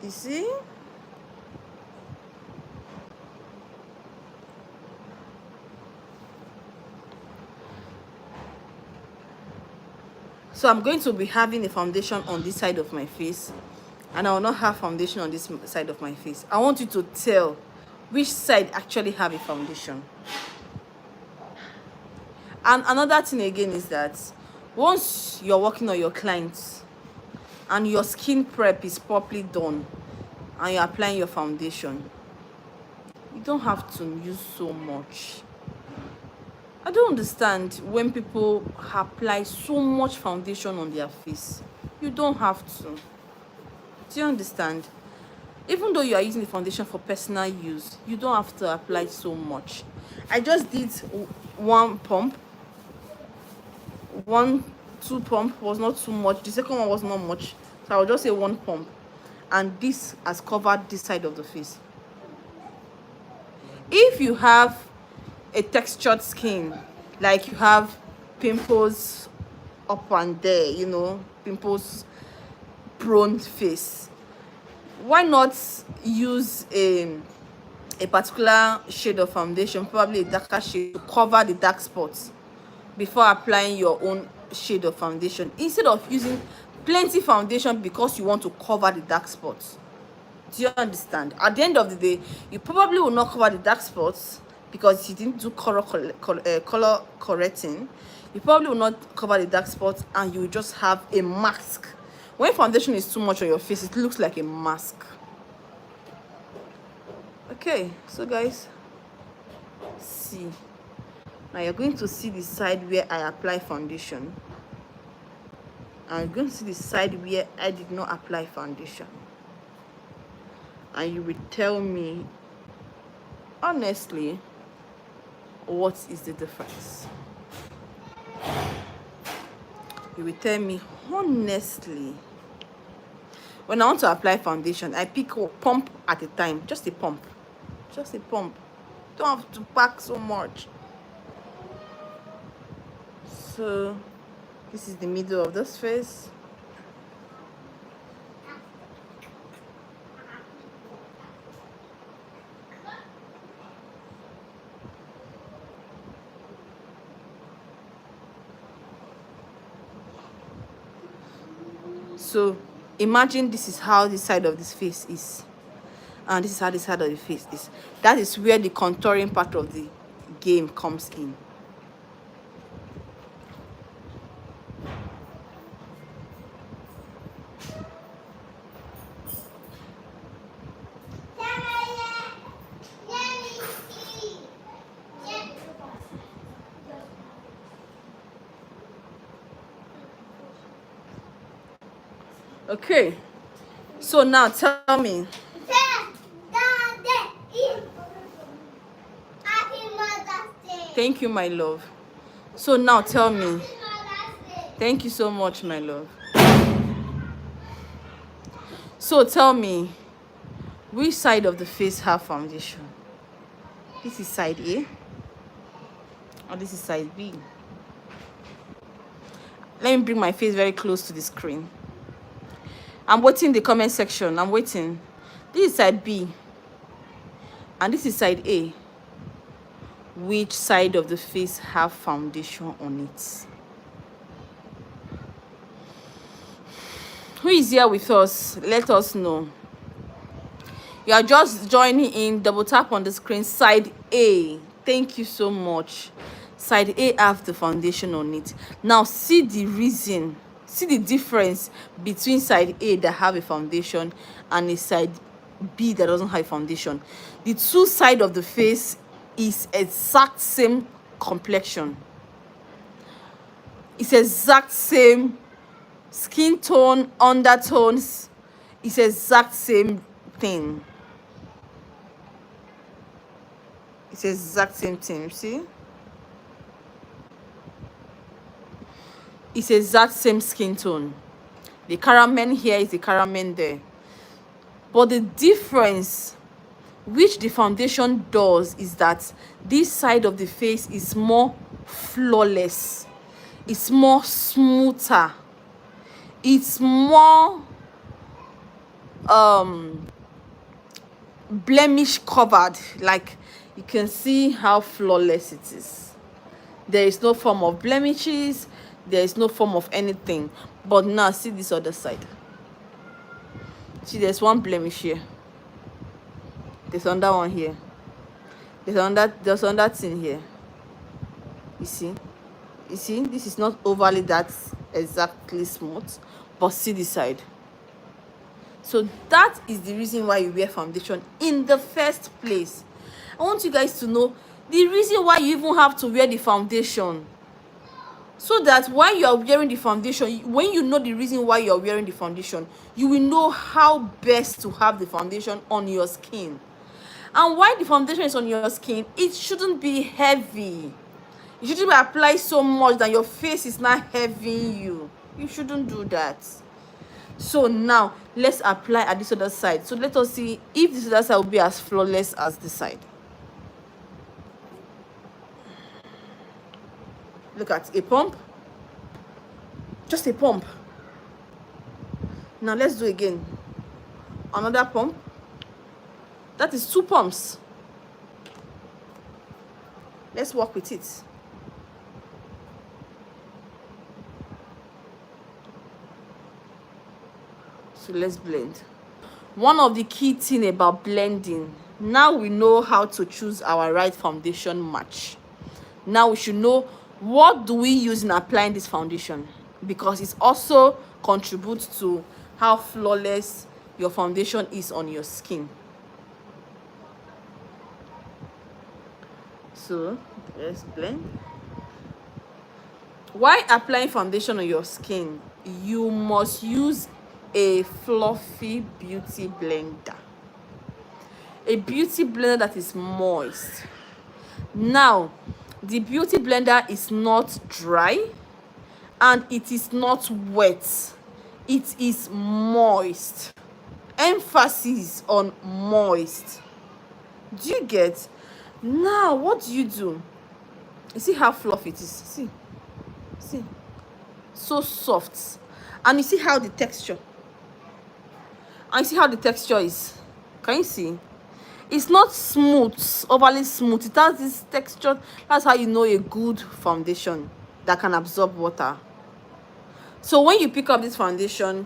S1: You see? So I'm going to be having a foundation on this side of my face, and I will not have foundation on this side of my face. I want you to tell which side actually have a foundation. And another thing again is that once you're working on your clients and your skin prep is properly done and you're applying your foundation, you don't have to use so much. I don't understand when people apply so much foundation on their face. You don't have to. Do you understand? Even though you are using the foundation for personal use, you don't have to apply so much. I just did one pump. 2 pump was not too much. The second one was not much. So I'll just say 1 pump. And this has covered this side of the face. If you have a textured skin, like you have pimples up and there, you know, pimples prone face, why not use a particular shade of foundation, probably a darker shade, to cover the dark spots before applying your own shade of foundation, instead of using plenty foundation because you want to cover the dark spots? Do you understand? At the end of the day, you probably will not cover the dark spots because you didn't do color correcting. You probably will not cover the dark spots, and you will just have a mask. When foundation is too much on your face, it looks like a mask. Okay, so guys, see. Now you're going to see the side where I apply foundation, and you're going to see the side where I did not apply foundation. And you will tell me honestly what is the difference. You will tell me honestly. When I want to apply foundation, I pick a pump at a time. Just a pump. Just a pump. Don't have to pack so much. So this is the middle of this face. So imagine this is how the side of this face is, and this is how the side of the face is. That is where the contouring part of the game comes in. Okay, so now tell me. Thank you, my love. So now tell me. Thank you so much, my love. So tell me, which side of the face have foundation? This is side A, or this is side B? Let me bring my face very close to the screen. I'm waiting in the comment section. I'm waiting. This is side B, and this is side A. Which side of the face have foundation on it? Who is here with us? Let us know. You are just joining in. Double tap on the screen. Side A. Thank you so much. Side A have the foundation on it. Now see the reason. See the difference between side A that have a foundation and a side B that doesn't have a foundation. The two sides of the face is exact same complexion. It's exact same skin tone, undertones. It's exact same thing. It's the exact same thing. You see, it's the exact same skin tone. The caramel here is the caramel there, but the difference which the foundation does is that this side of the face is more flawless, it's more smoother, it's more blemish covered. Like, you can see how flawless it is. There is no form of blemishes, there is no form of anything. But now see this other side. See, there's one blemish here, there's another one here, there's another thing here. You see, this is not overly that exactly smooth, but see this side. So that is the reason why you wear foundation in the first place. I want you guys to know the reason why you even have to wear the foundation, so that while you are wearing the foundation, when you know the reason why you are wearing the foundation, you will know how best to have the foundation on your skin. And while the foundation is on your skin, it shouldn't be heavy. You shouldn't be applied so much that your face is not heavy you. You shouldn't do that. So now let's apply at this other side. So let us see if this other side will be as flawless as this side. Look at a pump, just a pump. Now let's do again, another pump. That is 2 pumps. Let's work with it. So let's blend. One of the key thing about blending, now we know how to choose our right foundation match. Now we should know what do we use in applying this foundation, because it also contributes to how flawless your foundation is on your skin. So let's blend. While applying foundation on your skin, you must use a fluffy beauty blender, a beauty blender that is moist. Now the beauty blender is not dry and it is not wet, it is moist. Emphasis on moist. Do you get? Now what do? You see how fluffy it is? See, so soft. And you see how the texture, and you see how the texture is. Can you see? It's not smooth, overly smooth. It has this texture. That's how you know a good foundation that can absorb water. So when you pick up this foundation,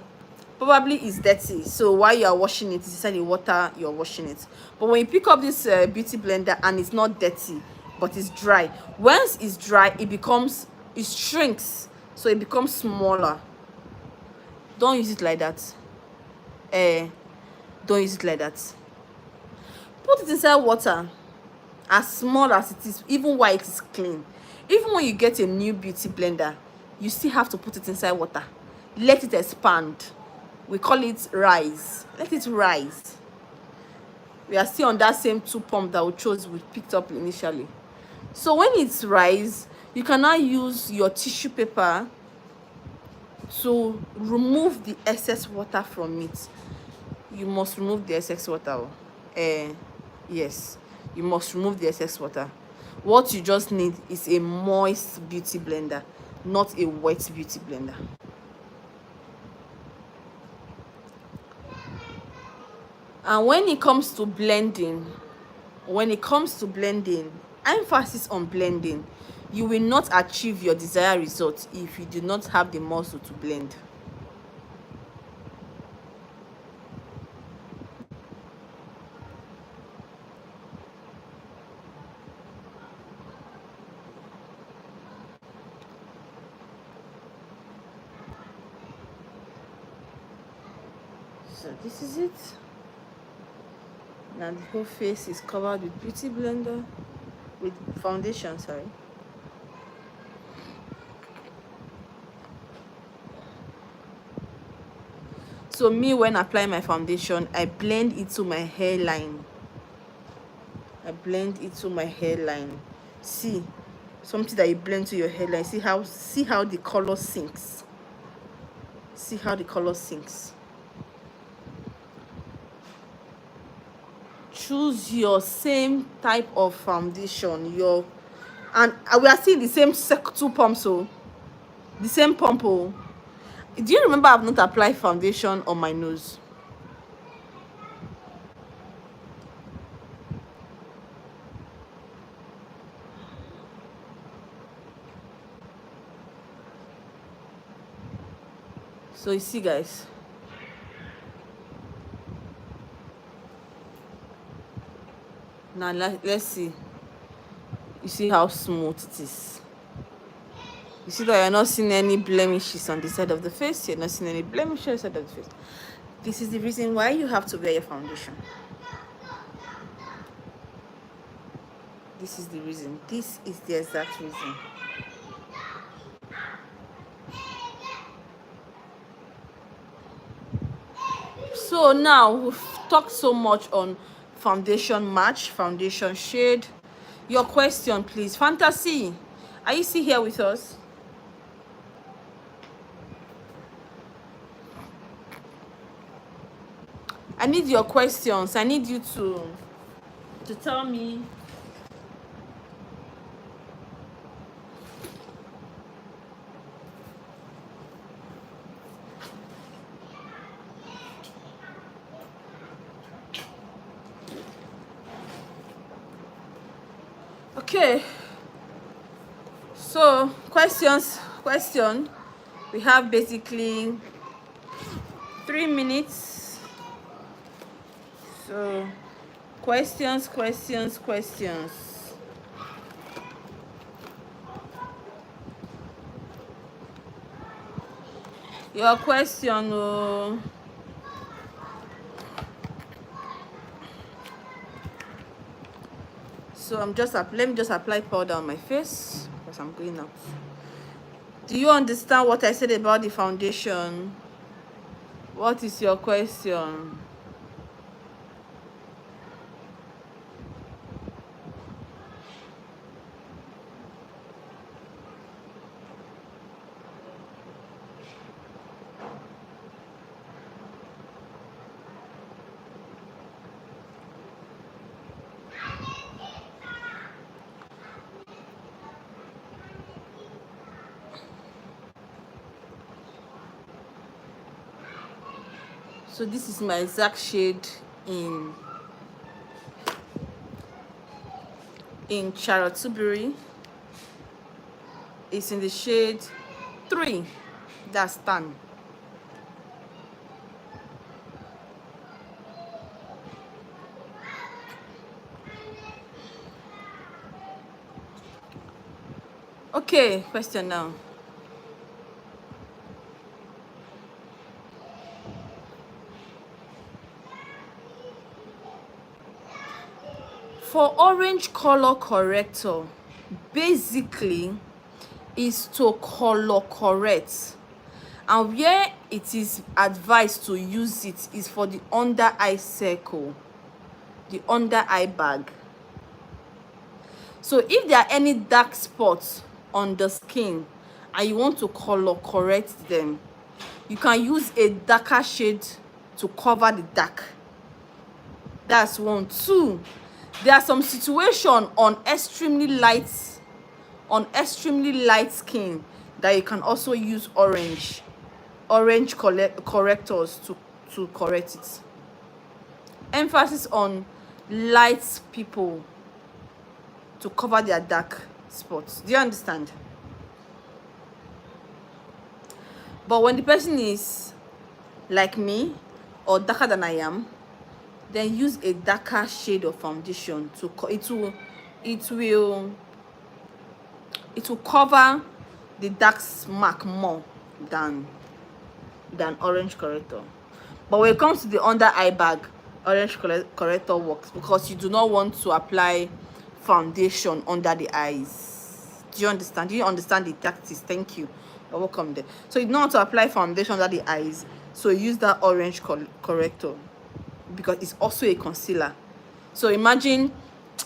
S1: probably it's dirty. So while you are washing it, it's inside the water you're washing it. But when you pick up this beauty blender and it's not dirty, but it's dry. Once it's dry, it shrinks. So it becomes smaller. Don't use it like that. Don't use it like that. Put it inside water, as small as it is, even while it is clean. Even when you get a new beauty blender, you still have to put it inside water. Let it expand. We call it rise. Let it rise. We are still on that same 2 pump that we picked up initially. So when it's rise, you can now use your tissue paper to remove the excess water from it. You must remove the excess water. Yes, you must remove the excess water. What you just need is a moist beauty blender, not a wet beauty blender. And when it comes to blending, emphasis on blending. You will not achieve your desired result if you do not have the muscle to blend. So this is it. Now the whole face is covered with beauty blender, with foundation, sorry. So me, when I apply my foundation, I blend it to my hairline. I blend it to my hairline. See, something that you blend to your hairline. See how the color sinks. See how the color sinks. Choose your same type of foundation. And we are seeing the same two pumps, so the same pump. Oh. Do you remember I've not applied foundation on my nose? So you see, guys, now let's see. You see how smooth it is. You see that you're not seeing any blemishes on the side of the face. You're not seeing any blemishes on the side of the face. This is the reason why you have to wear your foundation. This is the reason. This is the exact reason. So now we've talked so much on foundation match, foundation shade. Your question, please. Fantasy, are you still here with us? I need your questions. I need you to tell me. Okay. So question. We have basically 3 minutes. So questions. Your question. So let me just apply powder on my face because I'm going out. Do you understand what I said about the foundation? What is your question? So this is my exact shade in Charlotte Tilbury. It's in the shade 3. That's tan. Okay, question now. For orange color corrector, basically is to color correct, and where it is advised to use it is for the under eye circle, the under eye bag. So if there are any dark spots on the skin and you want to color correct them, you can use a darker shade to cover the dark. That's 1. 2, there are some situations on extremely light skin that you can also use orange correctors to correct it. Emphasis on light people to cover their dark spots. Do you understand? But when the person is like me or darker than I am, then use a darker shade of foundation to it will cover the dark mark more than orange corrector. But when it comes to the under eye bag, orange corrector works because you do not want to apply foundation under the eyes. Do you understand? Do you understand the tactics? Thank you. You're welcome there. So you don't want to apply foundation under the eyes, so use that orange corrector because it's also a concealer. So imagine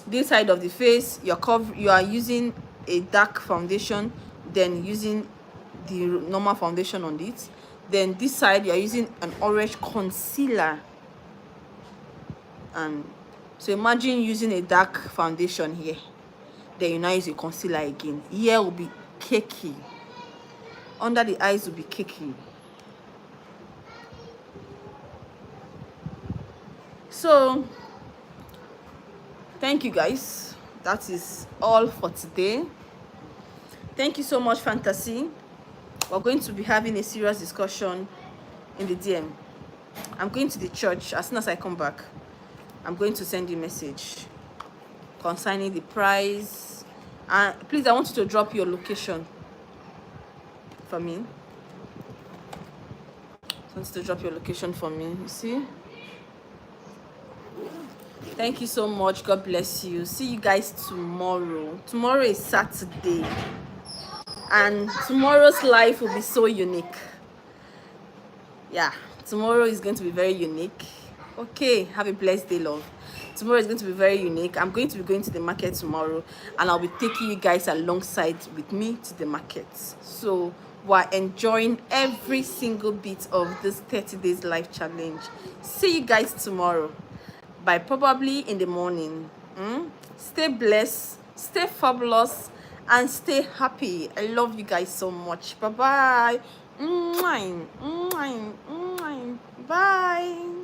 S1: this side of the face, you are using a dark foundation, then using the normal foundation on it. Then this side, you are using an orange concealer. And so imagine using a dark foundation here, then you now use a concealer again. Here will be cakey, under the eyes will be cakey. So thank you guys, that is all for today. Thank you so much, Fantasy. We're going to be having a serious discussion in the DM. I'm going to the church. As soon as I come back, I'm going to send you a message concerning the price. And please, I want you to drop your location for me. I want you to drop your location for me. You see? Thank you so much. God bless you. See you guys tomorrow. Tomorrow is Saturday. And tomorrow's life will be so unique. Yeah, tomorrow is going to be very unique. Okay, have a blessed day, love. Tomorrow is going to be very unique. I'm going to be going to the market tomorrow, and I'll be taking you guys alongside with me to the market. So we're enjoying every single bit of this 30 days life challenge. See you guys tomorrow, by probably in the morning. Stay blessed, stay fabulous, and stay happy. I love you guys so much. Bye bye. Bye.